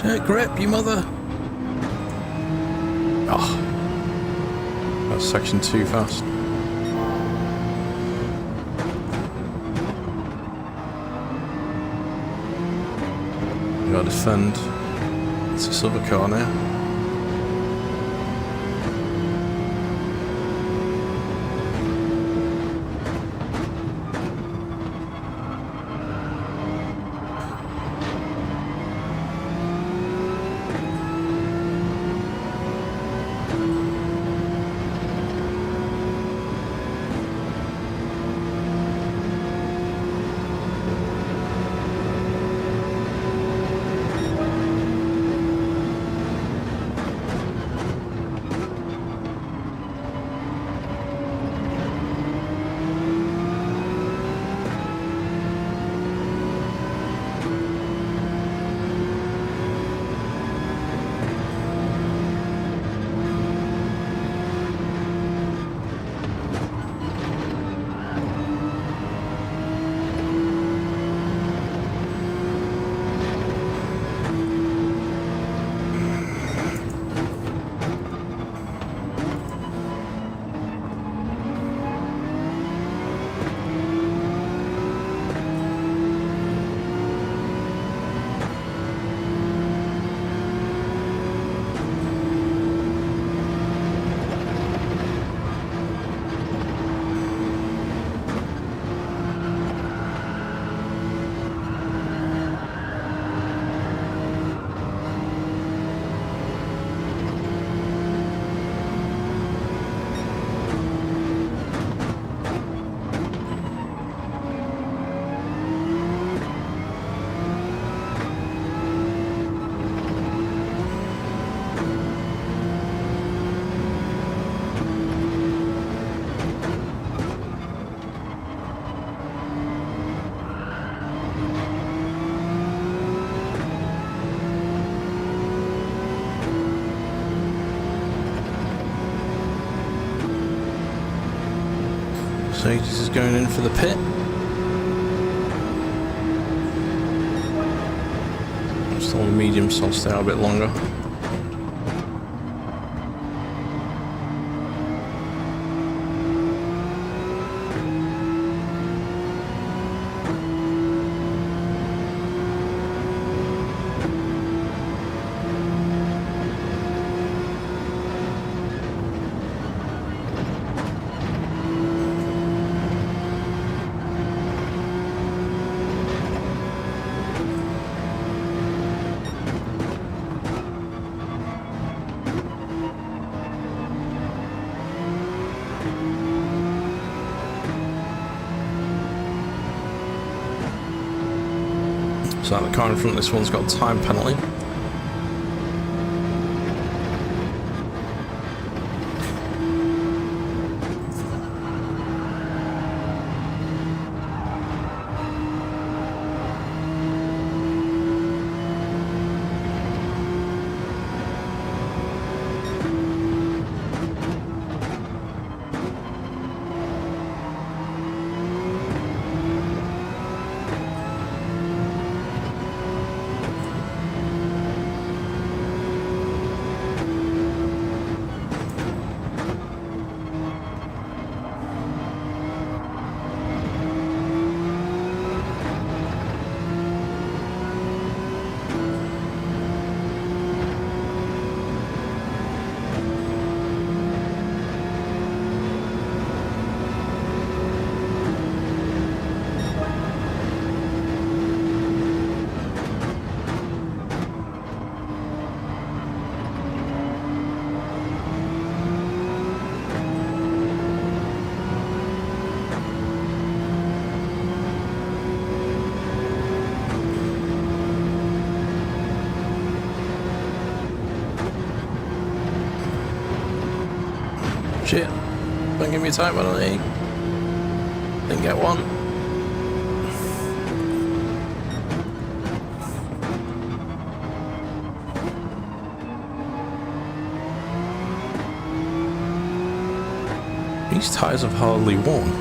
Shit, grip, you mother! Oh. That's section too fast. You gotta defend. It's a silver car now. Mercedes is going in for the pit. Still on the medium, so I'll stay out a bit longer. So the car in front of this one's got a time penalty. Shit. Don't give me a time penalty. Didn't get one. These tyres have hardly worn.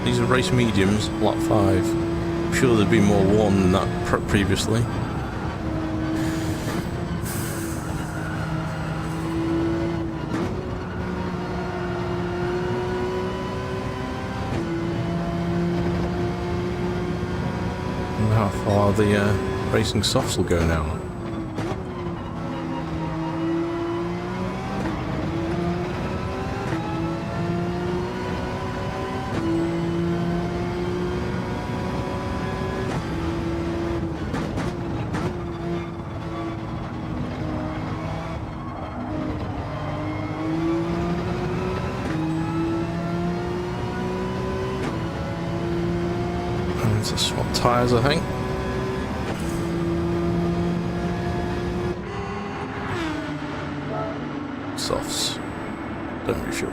These are race mediums, lot 5. sure there'd be more worn than that previously. And how far the racing softs will go now. To swap tyres, I think. Softs. Don't be sure.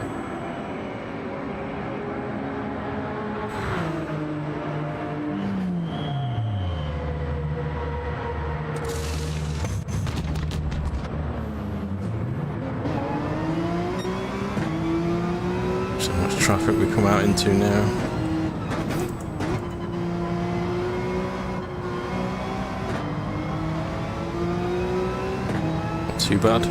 So much traffic we come out into now. Too bad.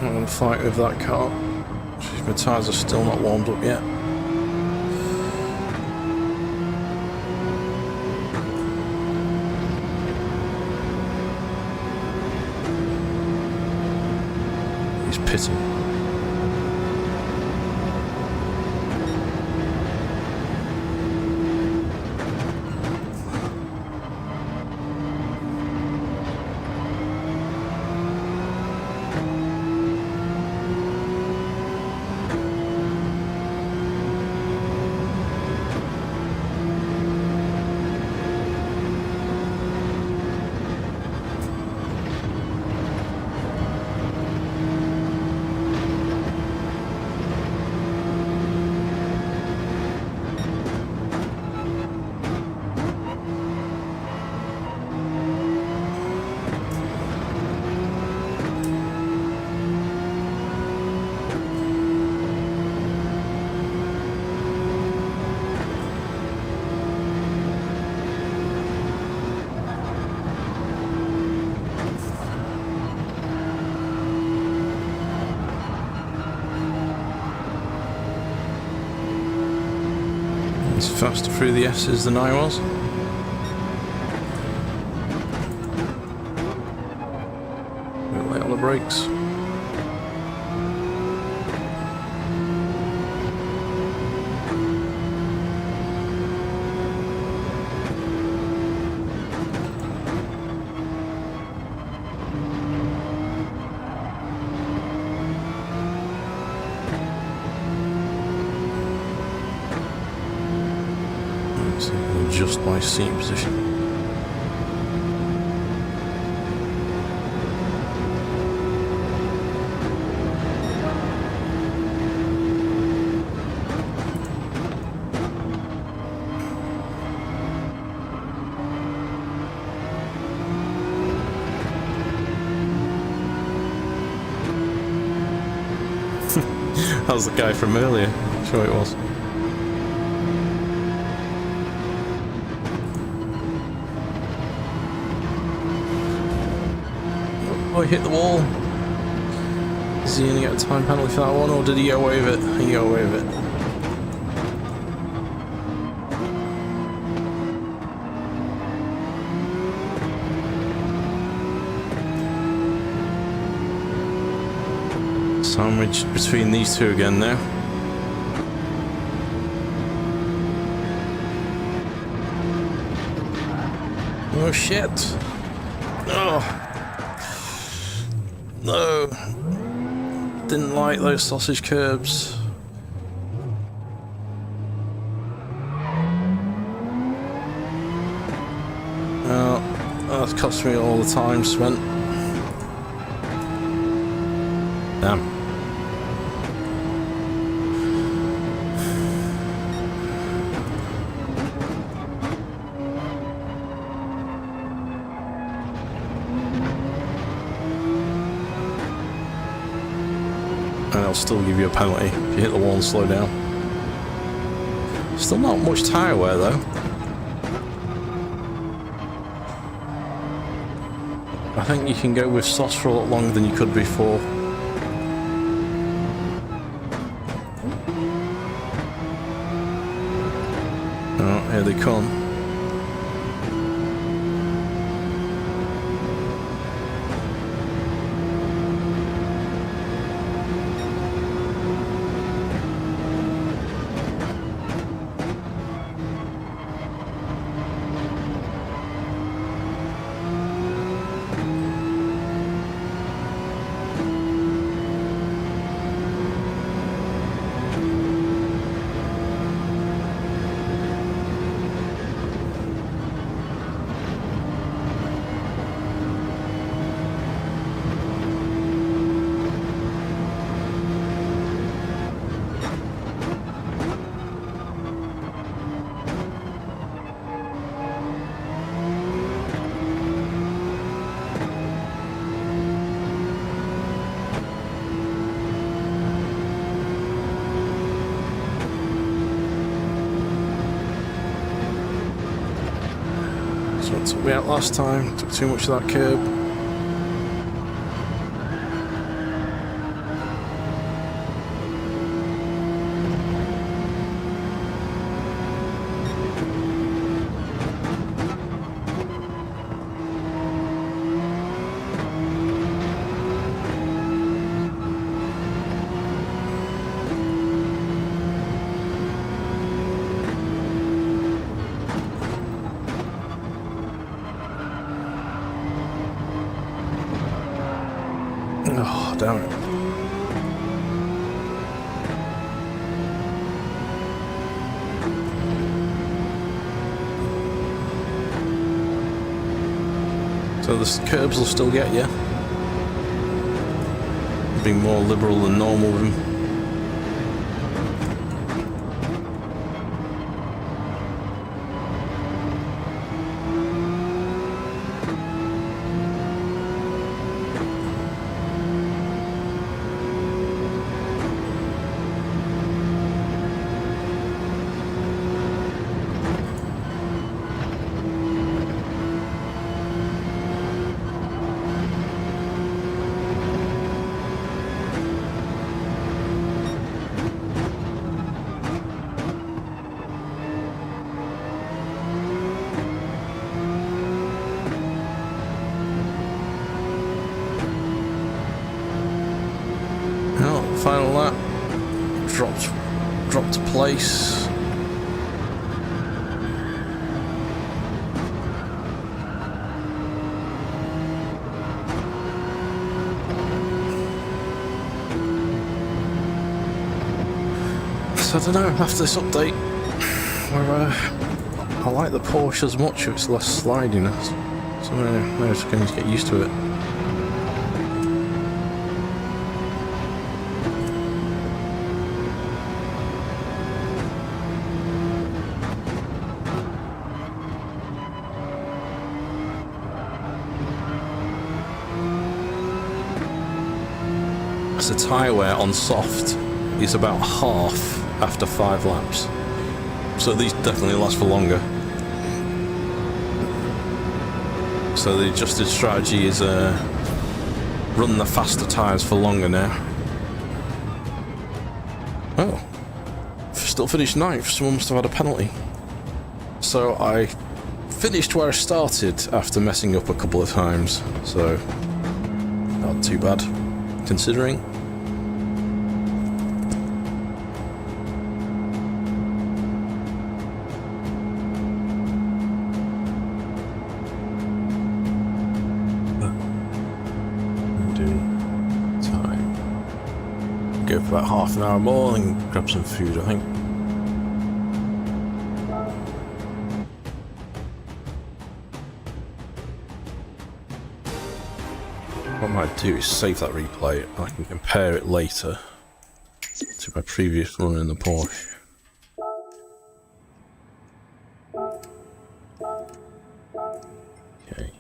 I'm going to fight with that car. My tyres are still not warmed up yet. He's pitting. He's faster through the S's than I was. A bit late on the brakes. Adjust my seat position. That was the guy from earlier. I'm sure it was. he hit the wall. Is he going to get a time penalty for that one, or did he get away with it? He got away with it. Sandwiched between these two again now. Oh shit! Oh no! Didn't like those sausage curbs. Oh, that's cost me all the time spent. Damn. And I'll still give you a penalty if you hit the wall and slow down. Still not much tyre wear though. I think you can go with softs for a lot longer than you could before. Oh, here they come. Took me out last time, took too much of that curb. Oh, damn it. So the curbs will still get you. Be more liberal than normal with them. Final lap, dropped to place. So I don't know, after this update, I like the Porsche as much, it's less slidiness. So I'm just going to get used to it. The tyre wear on soft is about half after 5 laps, so these definitely last for longer. So the adjusted strategy is run the faster tyres for longer now. Oh, still finished 9th. Someone must have had a penalty. So I finished where I started after messing up a couple of times. So not too bad, considering. Go for about half an hour more and grab some food, I think. What I might do is save that replay and I can compare it later to my previous run in the Porsche. Okay.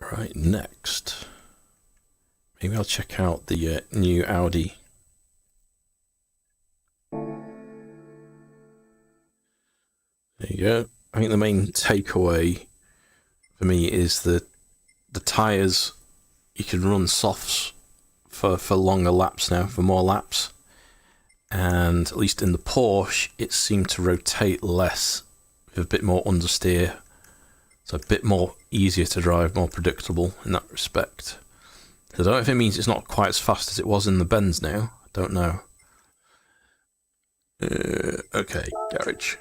Right, next. Maybe I'll check out the new Audi. There you go. I think the main takeaway for me is that the tyres, you can run softs for longer laps now, for more laps. And at least in the Porsche, it seemed to rotate less with a bit more understeer. So a bit more easier to drive, more predictable in that respect. I don't know if it means it's not quite as fast as it was in the Benz now. I don't know. Okay, garage.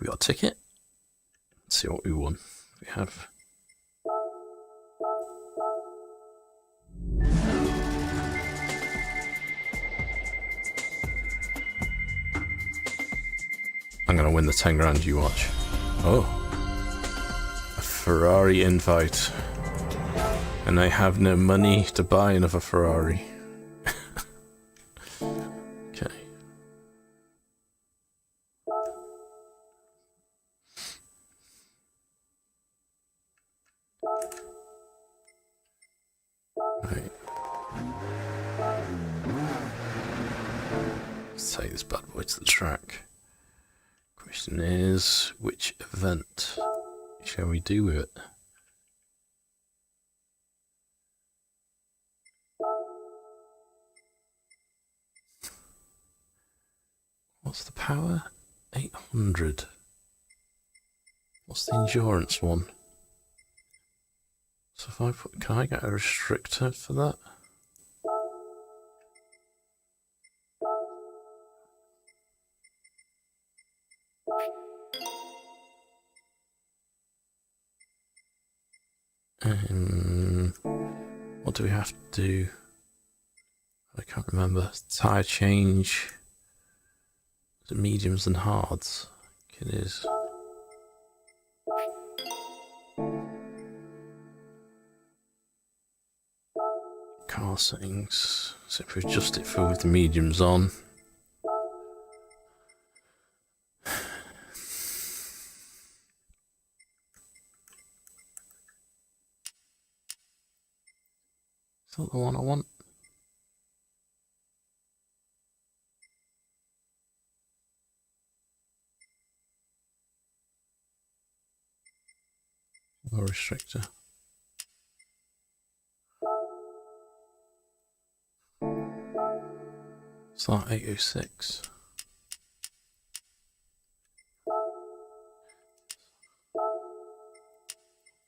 We got a ticket. Let's see what we won. We have. I'm gonna win the 10 grand, you watch. Oh. A Ferrari invite. And I have no money to buy another Ferrari. Okay. Right. Let's take this bad boy to the track. Question is, which event shall we do with it? What's the power? 800. What's the endurance one? So if I put, can I get a restrictor for that? What do we have to do? I can't remember. Tyre change. Is it mediums and hards? I think it is. Car settings. So if we adjust it for with the mediums on. Is that the one I want? Or restrictor? It's that 806.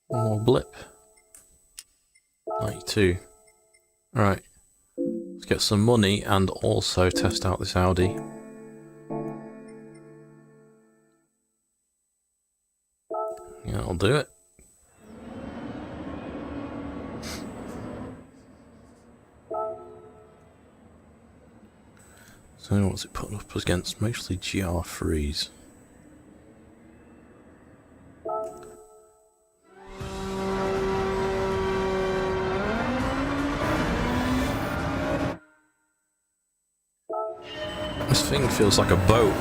One more blip. 92. Alright. Let's get some money and also test out this Audi. Yeah, I'll do it. So what's it putting up against? Mostly GR3s. This thing feels like a boat.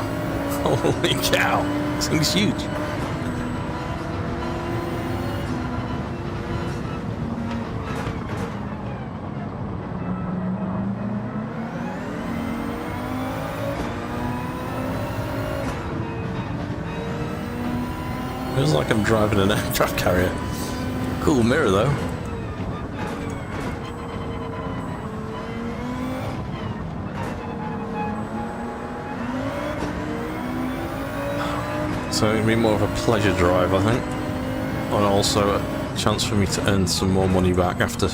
Holy cow. This thing's huge. Feels like I'm driving an aircraft carrier. Cool mirror though. So it'll be more of a pleasure drive, I think. And also a chance for me to earn some more money back after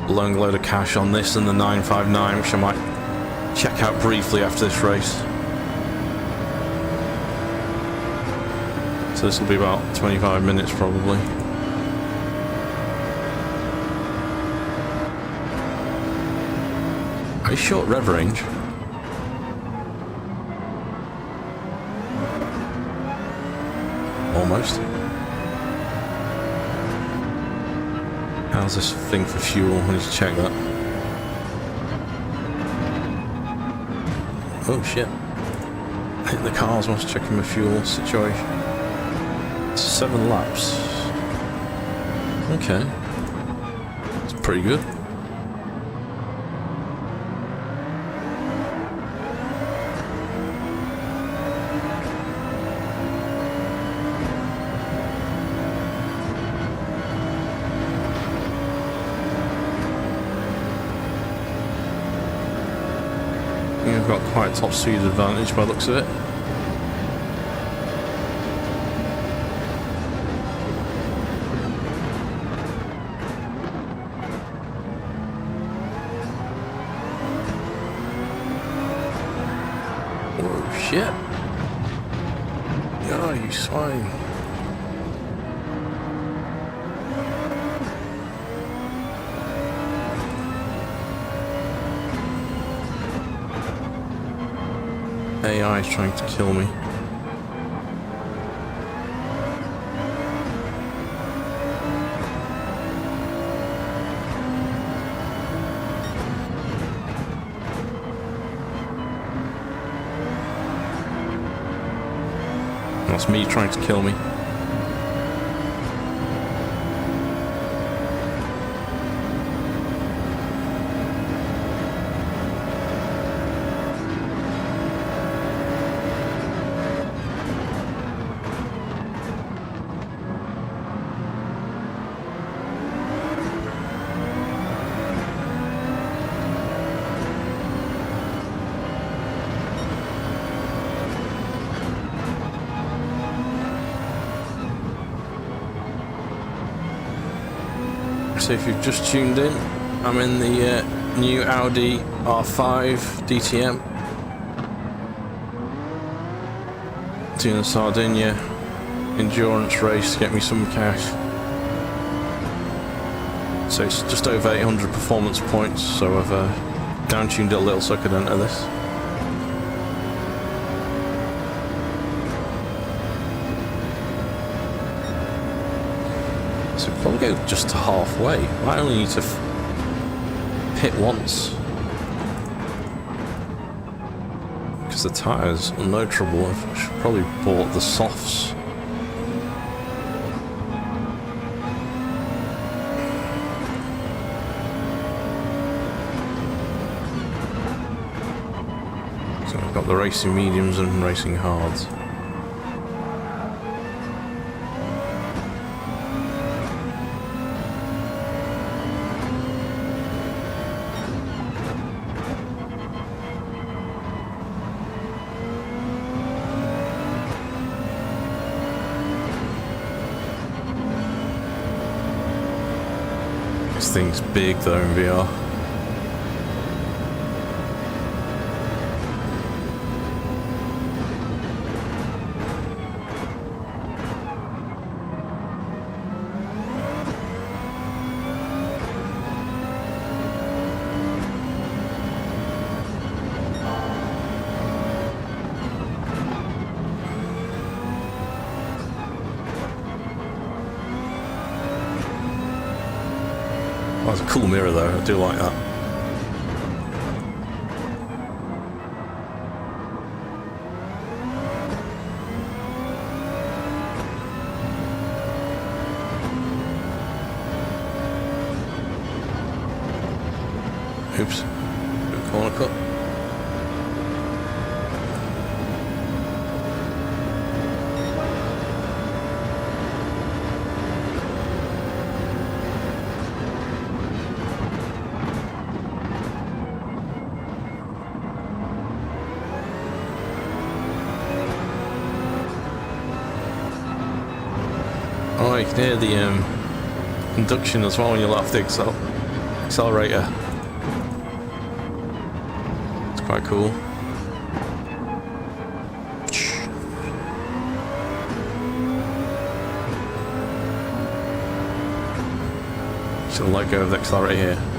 blowing a load of cash on this and the 959, which I might check out briefly after this race. So this will be about 25 minutes probably. A short rev range. Almost. How's this thing for fuel? I need to check that. Oh shit. Hit the cars whilst checking my fuel situation. 7 laps. Okay. It's pretty good. I've got quite a top speed advantage by the looks of it. Oh shit. Oh, you swine. AI is trying to kill me. That's me trying to kill me. So if you've just tuned in, I'm in the new Audi R5 DTM. Doing the Sardegna endurance race to get me some cash. So it's just over 800 performance points, so I've down-tuned it a little so I could enter this. So probably go just to halfway. I only need to pit once. Because the tyres are no trouble. I should probably bought the softs. So I've got the racing mediums and racing hards. This thing's big though in VR. That's a cool mirror though, I do like that. Oops, good corner cut. you can hear the induction as well when you let off the accelerator. It's quite cool. Should let go of the accelerator here.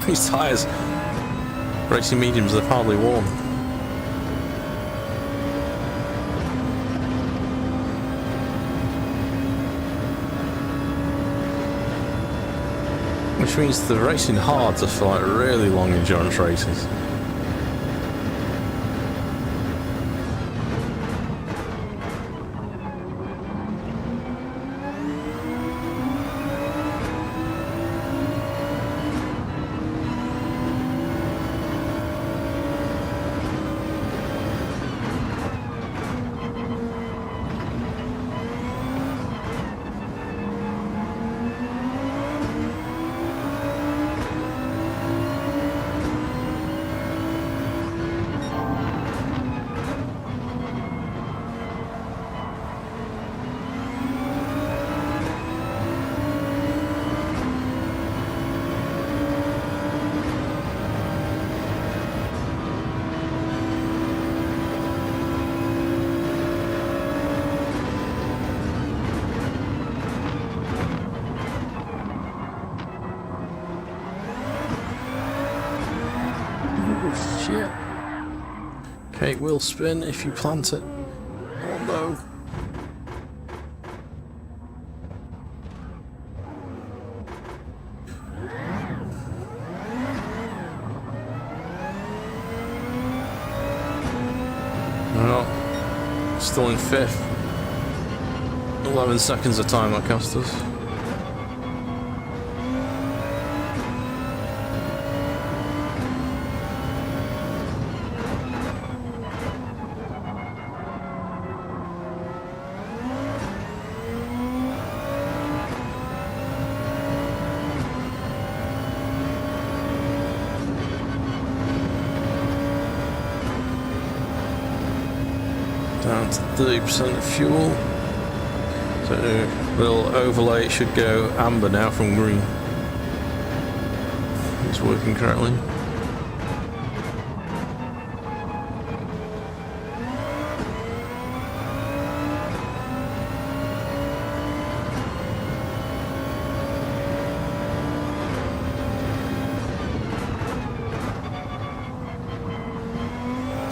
These tyres, racing mediums, they're hardly warm. Which means the racing hards are for like really long endurance races. Shit. Okay, will spin if you plant it. Oh no. No, still in fifth. 11 seconds of time that cost us. Down to 30% of fuel. So the little overlay should go amber now from green. It's working correctly.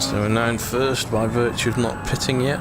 So we're now in first by virtue of not pitting yet.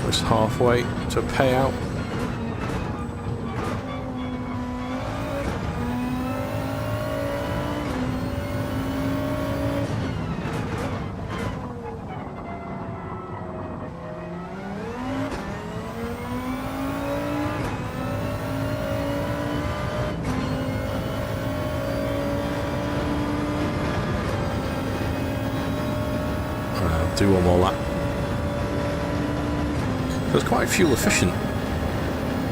Just halfway to a payout. I'll do one more lap. So it's quite fuel efficient.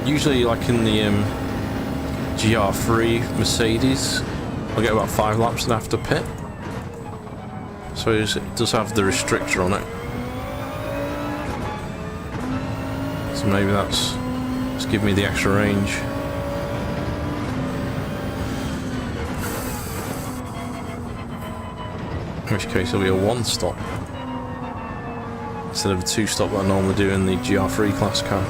Usually, like in the GR3 Mercedes, I'll get about 5 laps and have to pit. So it does have the restrictor on it. So maybe that's just give me the extra range. In which case it'll be a 1-stop instead of a 2-stop that I normally do in the GR3 class car.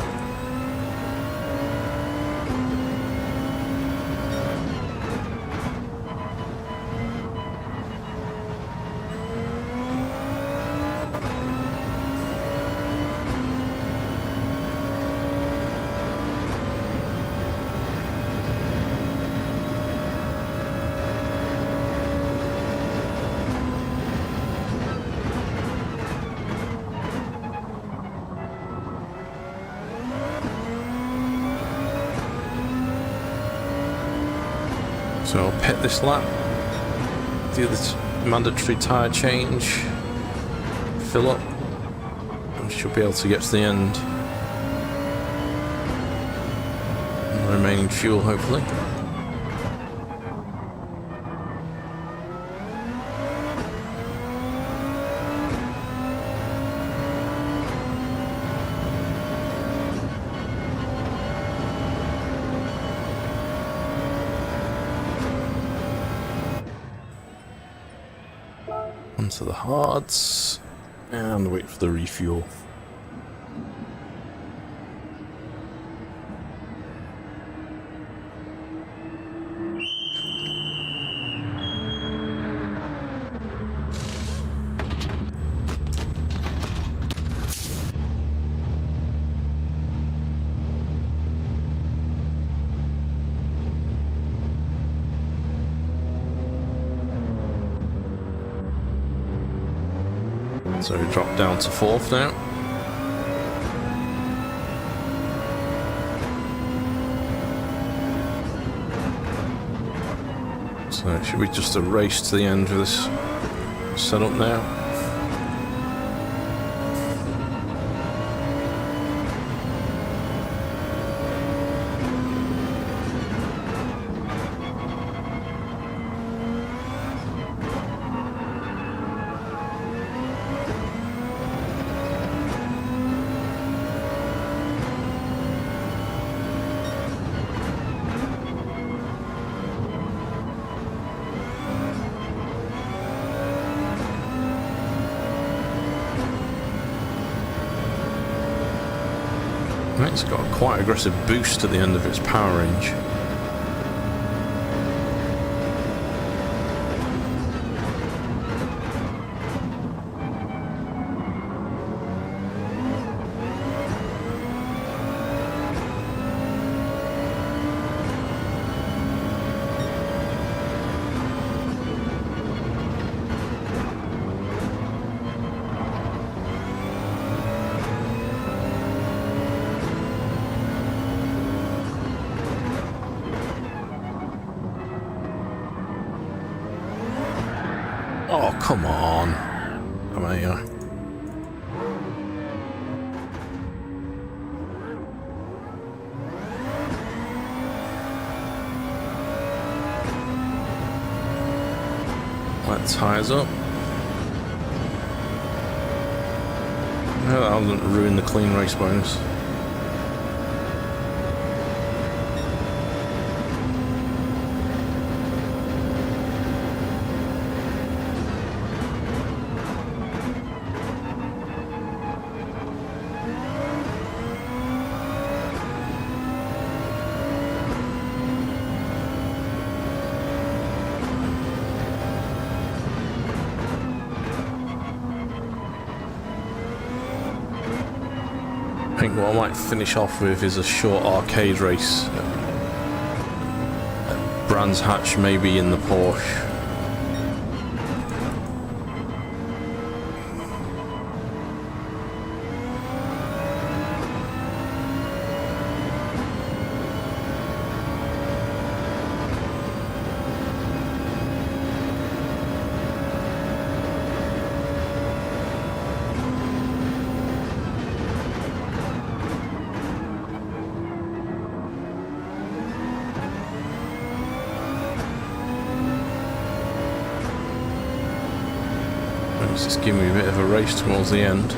So I'll pit this lap, do the mandatory tyre change, fill up, and should be able to get to the end. And the remaining fuel, hopefully. Onto the hards and wait for the refuel. So we drop down to 4th now. So it should be just a race to the end with this setup now. It's got a quite aggressive boost at the end of its power range. Oh, come on. Come on here. Wet tyres up. No, that doesn't ruin the clean race bonus. I think what I might finish off with is a short arcade race at Brands Hatch, maybe in the Porsche. It's just giving me a bit of a race towards the end.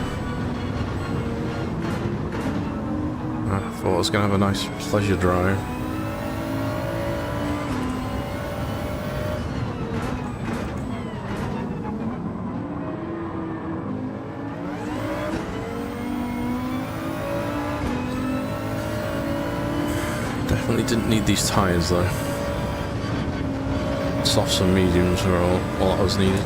I thought I was going to have a nice pleasure drive. Definitely didn't need these tyres though. Softs and mediums were all that was needed.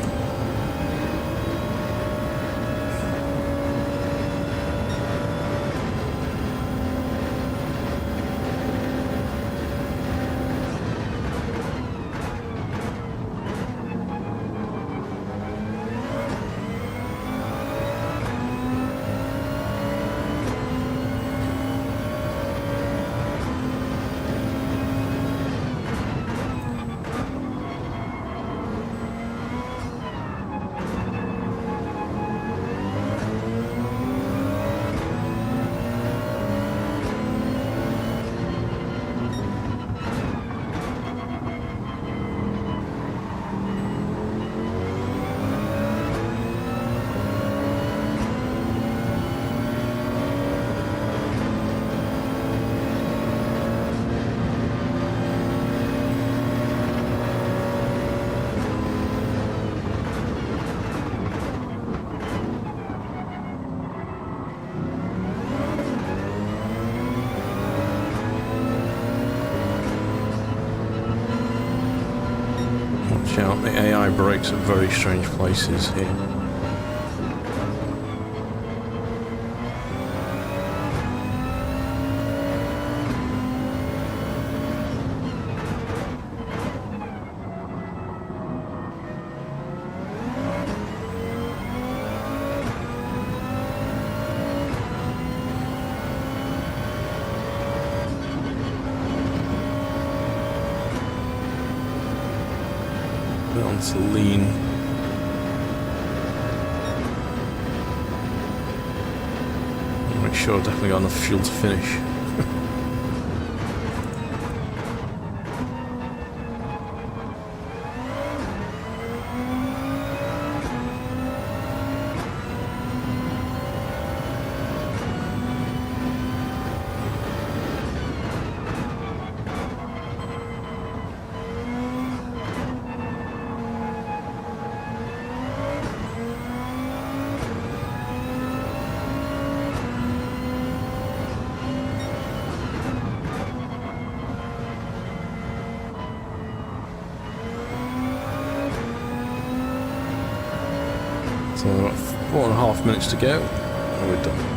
Watch out, the AI brakes at very strange places here. To lean. Make sure I've definitely got enough fuel to finish. So about 4.5 minutes to go, and we're done.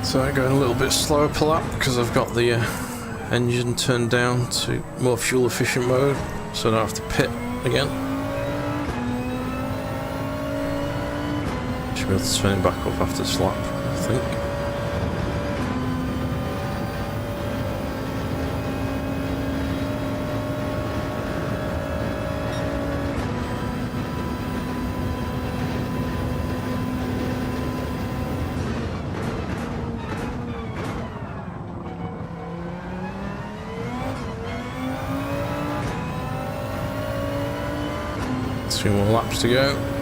So I'm going a little bit slower per lap because I've got the engine turned down to more fuel efficient mode, so I don't have to pit again. Should be able to turn it back up after this lap, I think. Three more laps to go.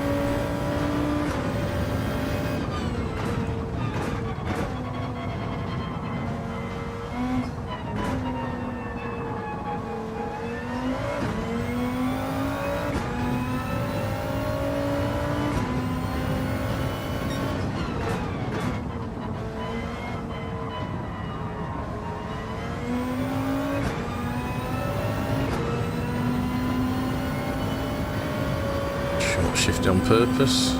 Shift on purpose.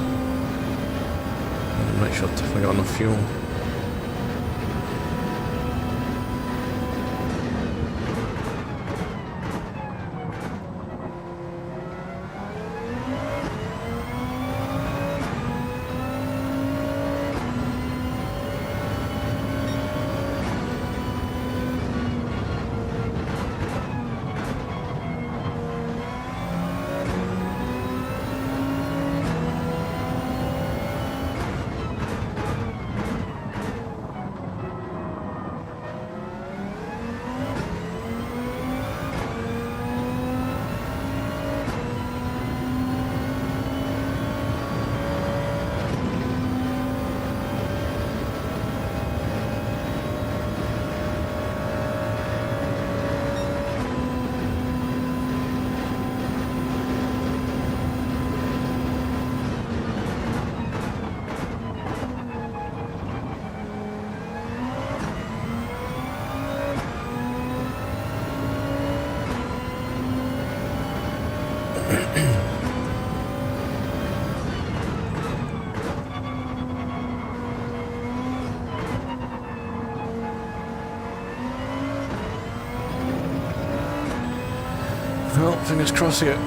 Make sure I've definitely got enough fuel. Well, fingers crossed I get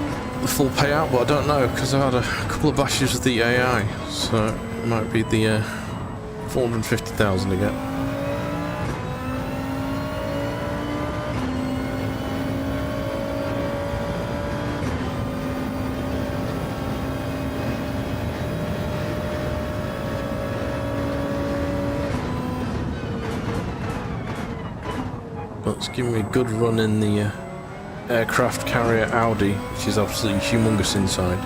the full payout, but I don't know because I had a couple of bashes with the AI, so it might be the 450,000 again. But it's giving me a good run in the aircraft carrier Audi, which is absolutely humongous inside.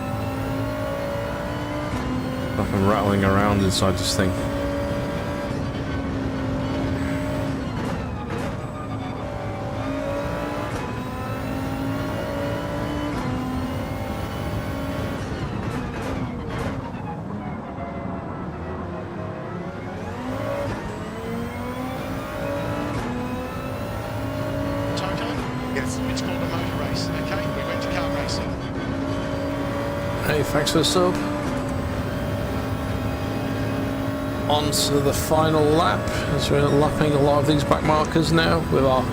Like I'm rattling around inside this thing. Yes, it's called a motor race. Okay, we went to car racing. Hey, thanks for the sub. On to the final lap, as we're lapping a lot of these back markers now with our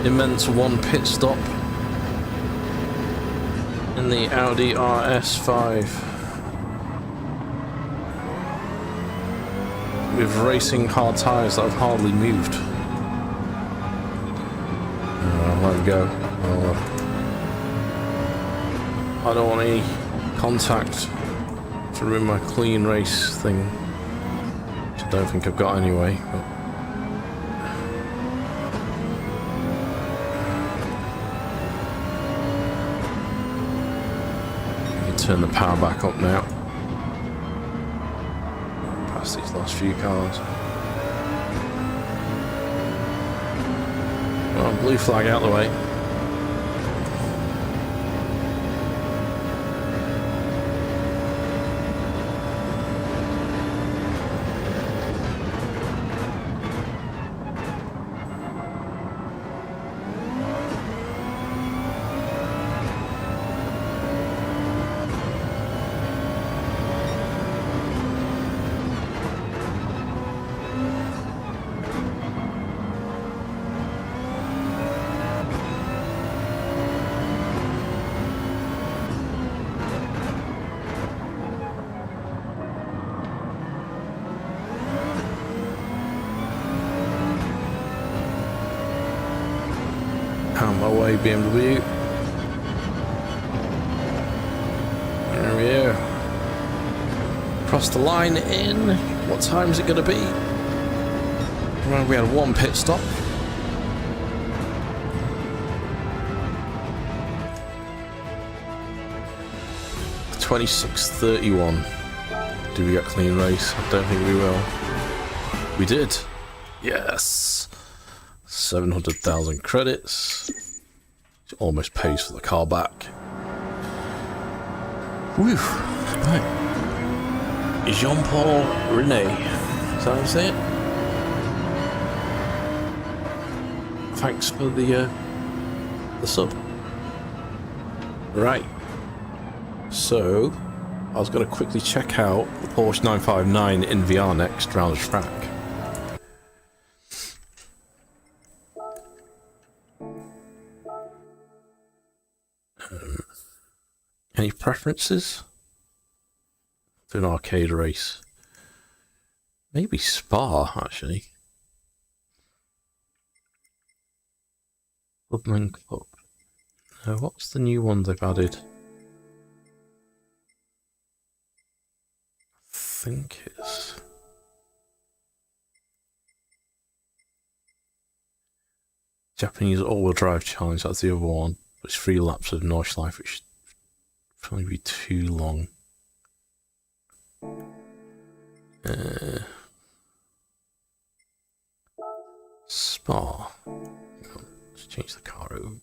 immense one pit stop in the Audi RS5 with racing hard tyres that have hardly moved. I'll let it go. I don't want any contact to ruin my clean race thing, which I don't think I've got anyway. But I can turn the power back up now. Past these last few cars. Well, blue flag out the way. my way, BMW. There we go. Cross the line in. What time is it going to be? Well, we had one pit stop. $26.31. Do we get clean race? I don't think we will. We did. Yes. 700,000 credits. It almost pays for the car back. Whew. Right. Jean-Paul René. Is that how you say it? Thanks for the sub. Right. So, I was going to quickly check out the Porsche 959 in VR next round the track. Any preferences? Do an arcade race. Maybe Spa, actually. Clubman Club. What's the new one they've added? I think it's... Japanese all-wheel drive challenge, that's the other one. It's 3 laps of Nordschleife, which should probably be too long. Spa. Let's change the car over.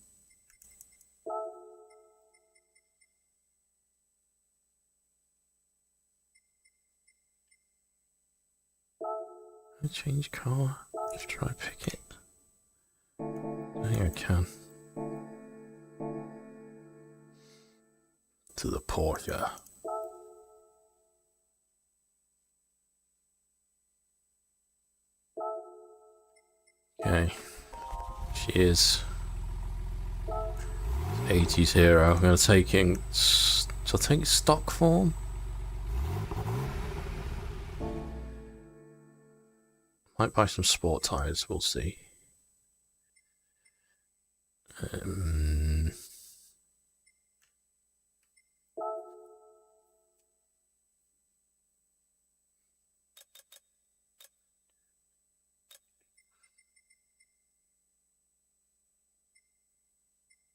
Change car. Let's try pick it. I think I can. To the Porsche. Okay. She is 80s hero. I'm going to take it. Shall I take it stock form? Might buy some sport tyres, we'll see.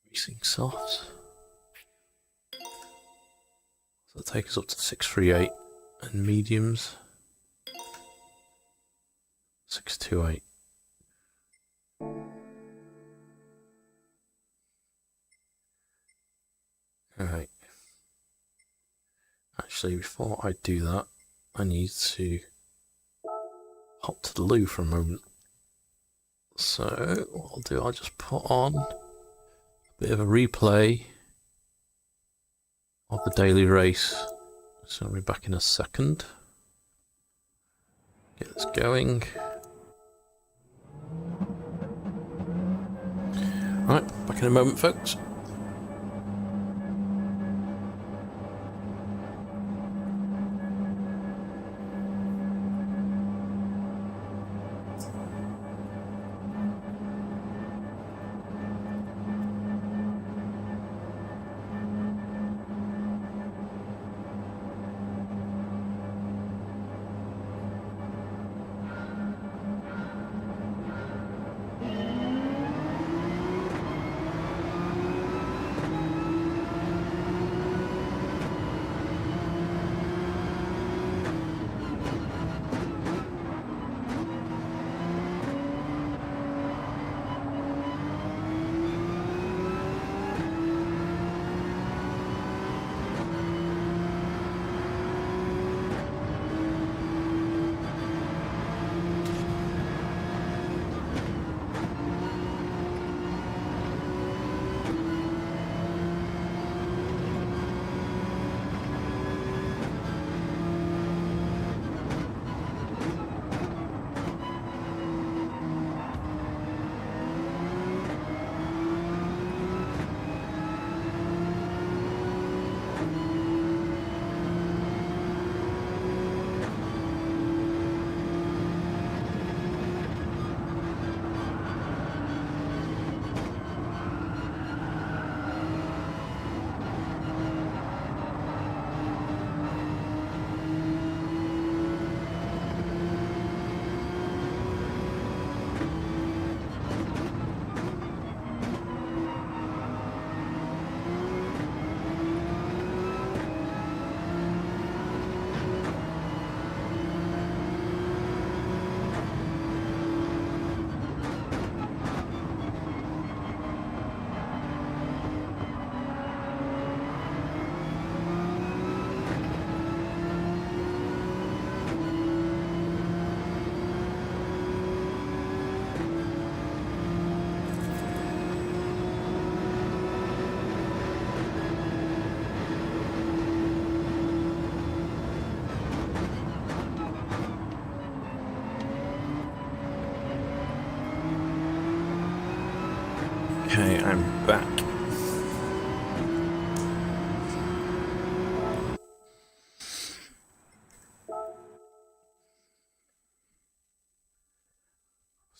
Racing softs. So that'll take us up to 638 and mediums. 628. Alright. Actually, before I do that, I need to hop to the loo for a moment. So, what I'll do, I'll just put on a bit of a replay of the daily race. So I'll be back in a second. Get this going. Right, back in a moment, folks.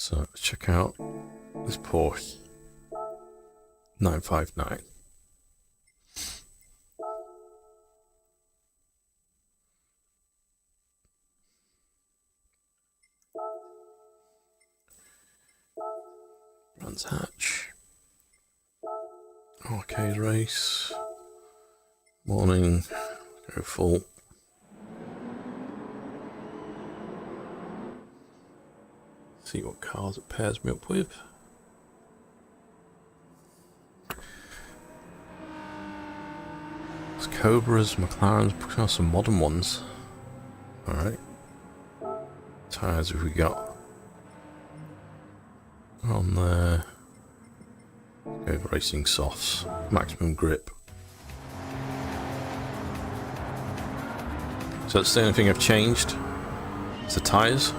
So let's check out this Porsche 959. Brands hatch. Arcade race. Morning. Go full. See what cars it pairs me up with. There's Cobras, McLarens, some modern ones. Alright. Tyres have we got? On there. Go for racing softs. Maximum grip. So that's the only thing I've changed. It's the tyres.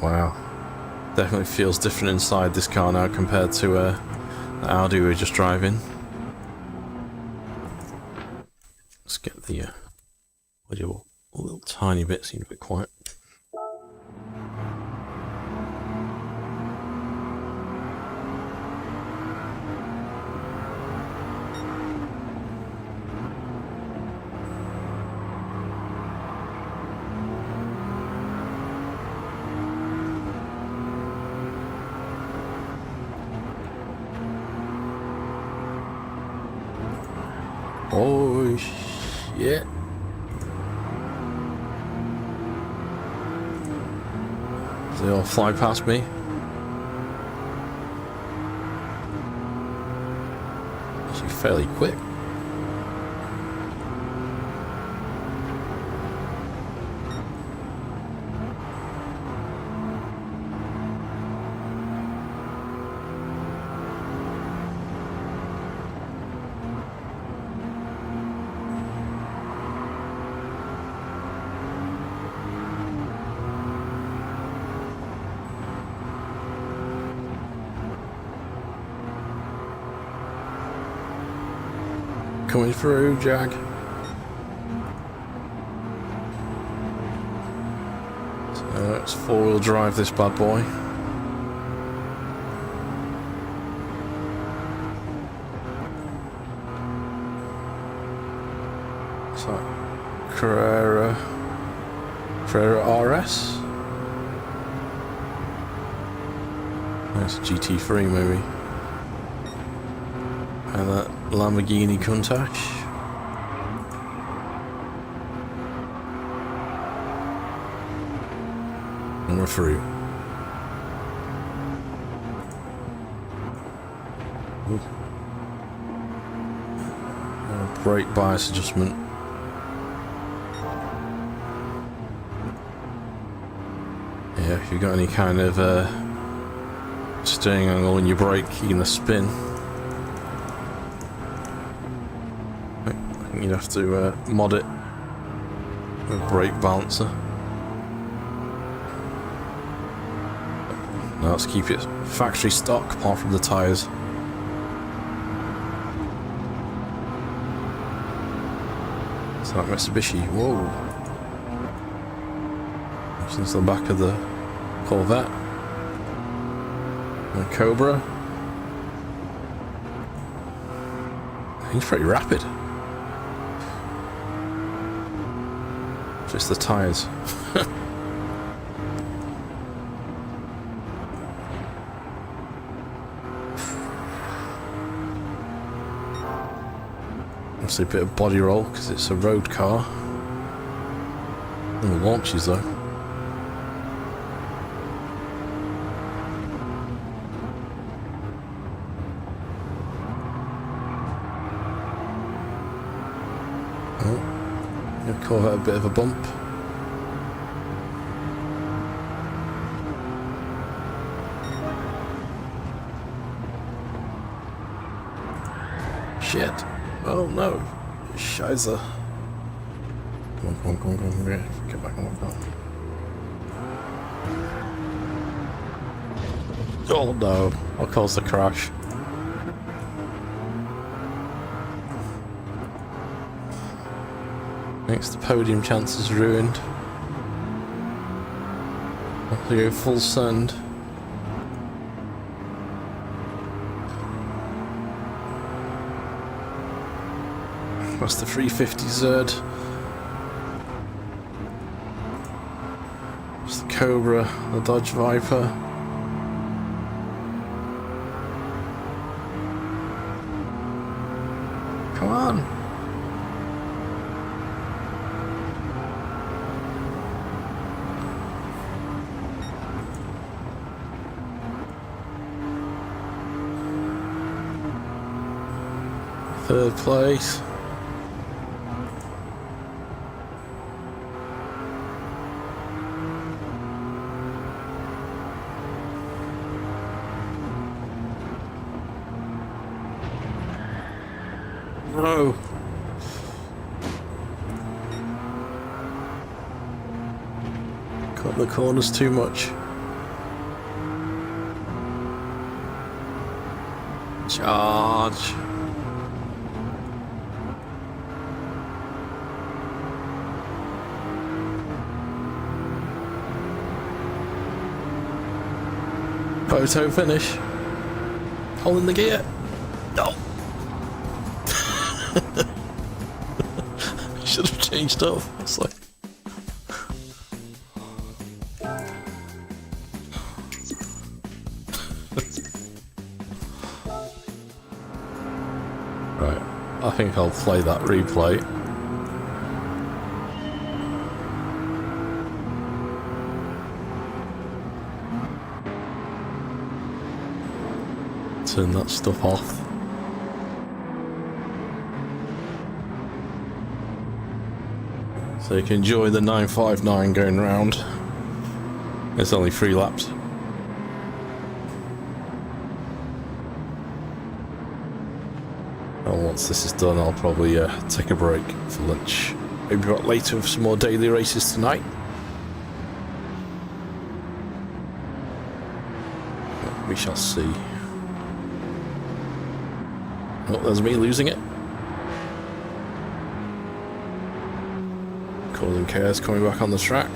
Wow. Definitely feels different inside this car now compared to the Audi we were just driving. Let's get the audio a little tiny bit, seemed a bit quiet. Oh shit. They all fly past me. Actually fairly quick. Coming through, Jag. So let's four-wheel drive this bad boy. So Carrera RS. That's a GT3 maybe. And that Lamborghini Countach. And we're through. Brake bias adjustment. Yeah, if you've got any kind of steering angle in your brake, you're gonna spin. You'd have to mod it with a brake balancer. Now let's keep it factory stock apart from the tyres. So that Mitsubishi, whoa. Since the back of the Corvette. And Cobra. He's pretty rapid. Just the tyres. Obviously a bit of body roll because it's a road car. And the launches though. Caught a bit of a bump. Shit. Oh no. Scheiße. Come on. Get back on my car. Oh no. What caused the crash? Thanks, the podium chance is ruined. I have to go full send. That's the 350Z. It's the Cobra, the Dodge Viper. Come on. Third place. No. Cut the corners too much. Charge. Photo finish. Holding the gear. No. Should have changed up. It's like. Right. I think I'll play that replay. Turn that stuff off. So you can enjoy the 959 going round. It's only 3 laps. And once this is done, I'll probably take a break for lunch. Maybe back later with some more daily races tonight. We shall see. Oh, there's me losing it. Causing chaos coming back on the track.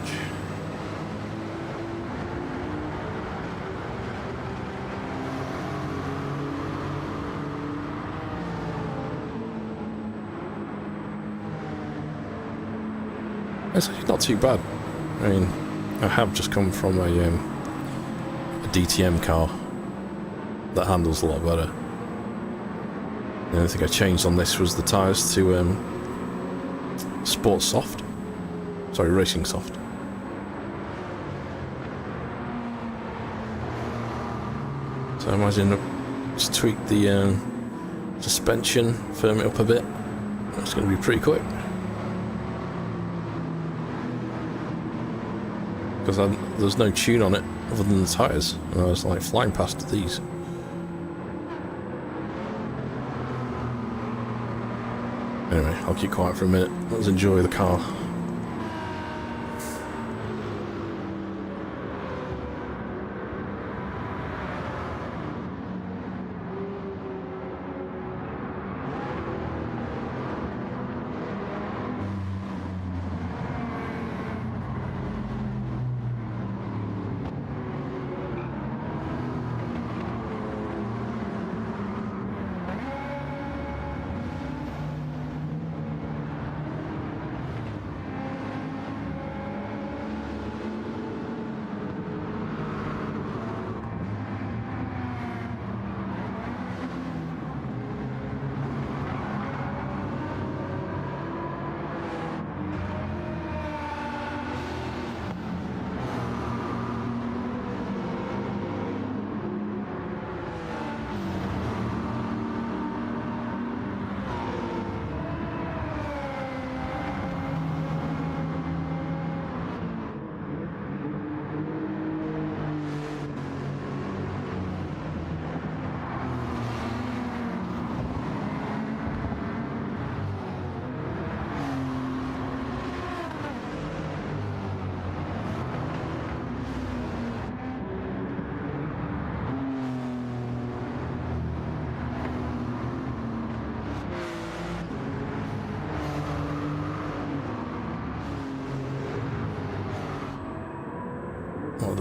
It's actually not too bad. I mean, I have just come from a DTM car that handles a lot better. The only thing I changed on this was the tyres to Sport Soft. Sorry, Racing Soft. So I imagine just tweak the suspension, firm it up a bit. It's going to be pretty quick. Because there's no tune on it other than the tyres. And I was like flying past these. Anyway, I'll keep quiet for a minute. Let's enjoy the car.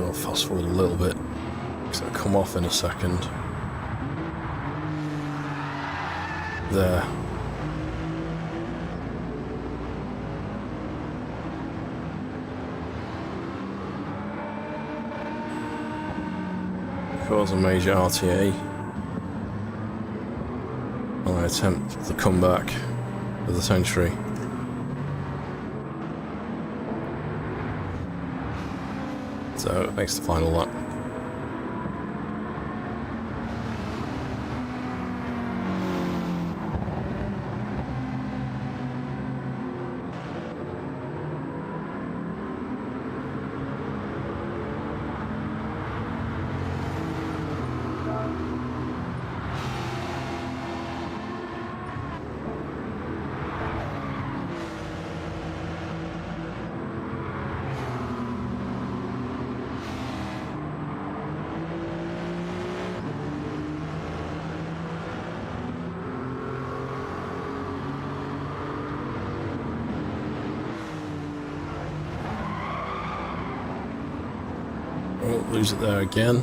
I'll fast forward a little bit, because it'll come off in a second. There. Cause a major RTA. While I attempt the comeback of the century. So it makes the final lap. Oh, lose it there again.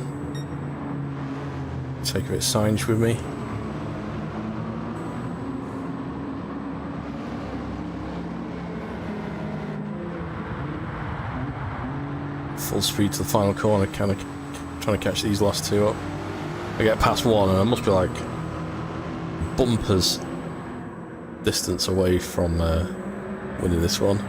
Take a bit of signage with me. Full speed to the final corner, kind of trying to catch these last two up. I get past one and I must be like bumpers distance away from winning this one.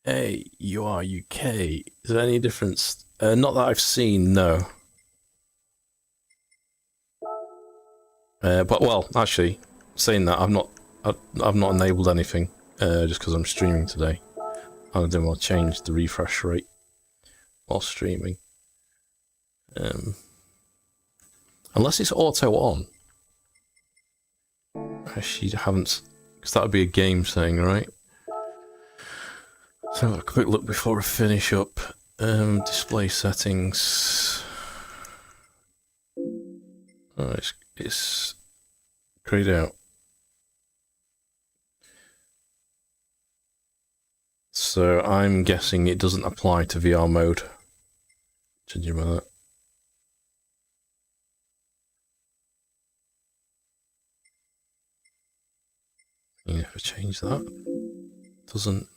Hey, you are UK. Is there any difference? Not that I've seen, no. But well, actually, saying that, I've not enabled anything just because I'm streaming today. I didn't want to change the refresh rate while streaming. Unless it's auto on. Actually, haven't, because that would be a game thing, right? So a quick look before I finish up. Display settings. Oh, it's grayed out. So I'm guessing it doesn't apply to VR mode. Judging by that. You have to change that. Doesn't.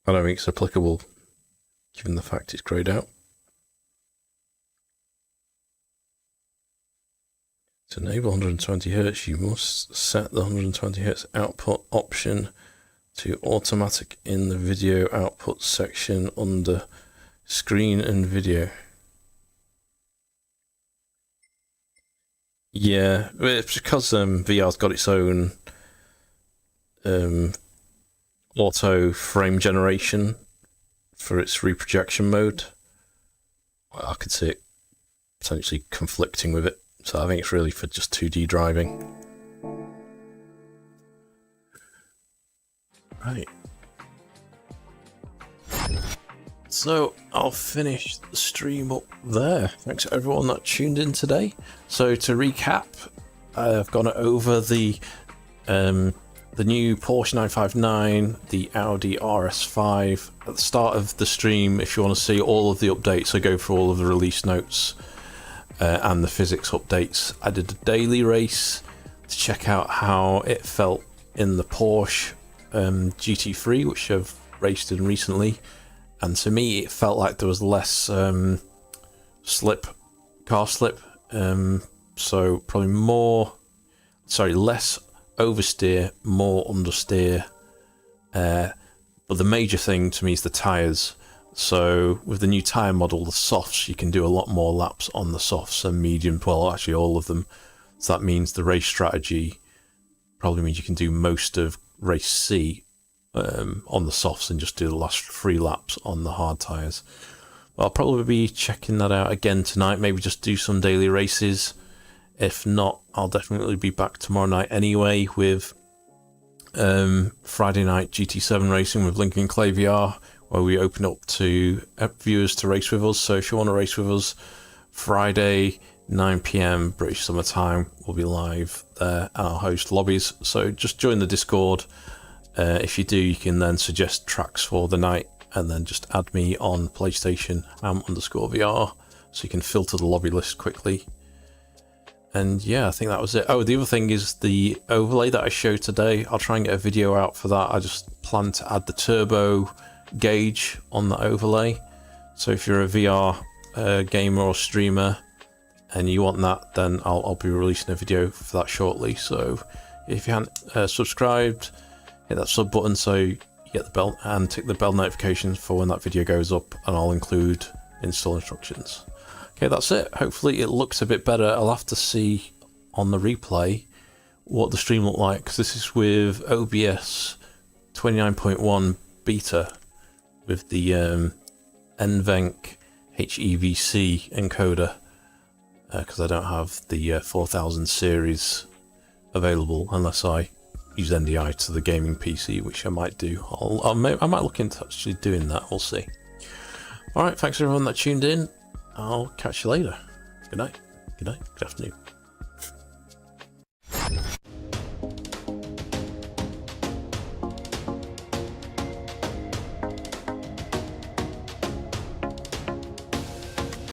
I don't think it's applicable, given the fact it's grayed out. To enable 120 Hz, you must set the 120 Hz output option to automatic in the video output section under screen and video. Yeah, it's because VR's got its own auto frame generation for its reprojection mode. I could see it potentially conflicting with it, so I think it's really for just 2D driving. Right. So I'll finish the stream up there. Thanks to everyone that tuned in today. So to recap, I've gone over the new Porsche 959, the Audi RS5. At the start of the stream, if you want to see all of the updates, I go through all of the release notes and the physics updates. I did a daily race to check out how it felt in the Porsche GT3, which I've raced in recently. And to me, it felt like there was less car slip. So probably less oversteer, more understeer. But the major thing to me is the tyres. So with the new tyre model, the softs, you can do a lot more laps on the softs and mediums, well, actually all of them. So that means the race strategy probably means you can do most of race C on the softs and just do the last 3 laps on the hard tyres. I'll probably be checking that out again tonight, maybe just do some daily races. If not, I'll definitely be back tomorrow night anyway with Friday night GT7 racing with Lincoln Clay VR, where we open up to viewers to race with us. So if you want to race with us, Friday 9 PM British Summer Time, we'll be live there and I'll host lobbies. So just join the Discord. If you do, you can then suggest tracks for the night and then just add me on PlayStation _VR, so you can filter the lobby list quickly. And yeah, I think that was it. Oh, the other thing is the overlay that I showed today. I'll try and get a video out for that. I just plan to add the turbo gauge on the overlay. So if you're a VR gamer or streamer and you want that, then I'll be releasing a video for that shortly. So if you haven't subscribed, hit that sub button so you get the bell, and tick the bell notifications for when that video goes up, and I'll include install instructions. Okay, that's it. Hopefully it looks a bit better. I'll have to see on the replay what the stream looked like, because this is with OBS 29.1 beta with the NVENC HEVC encoder, because I don't have the 4000 series available unless I use NDI to the gaming PC, which I might do. I might look into actually doing that. We'll see. Alright, thanks everyone that tuned in. I'll catch you later. Good night. Good night. Good afternoon.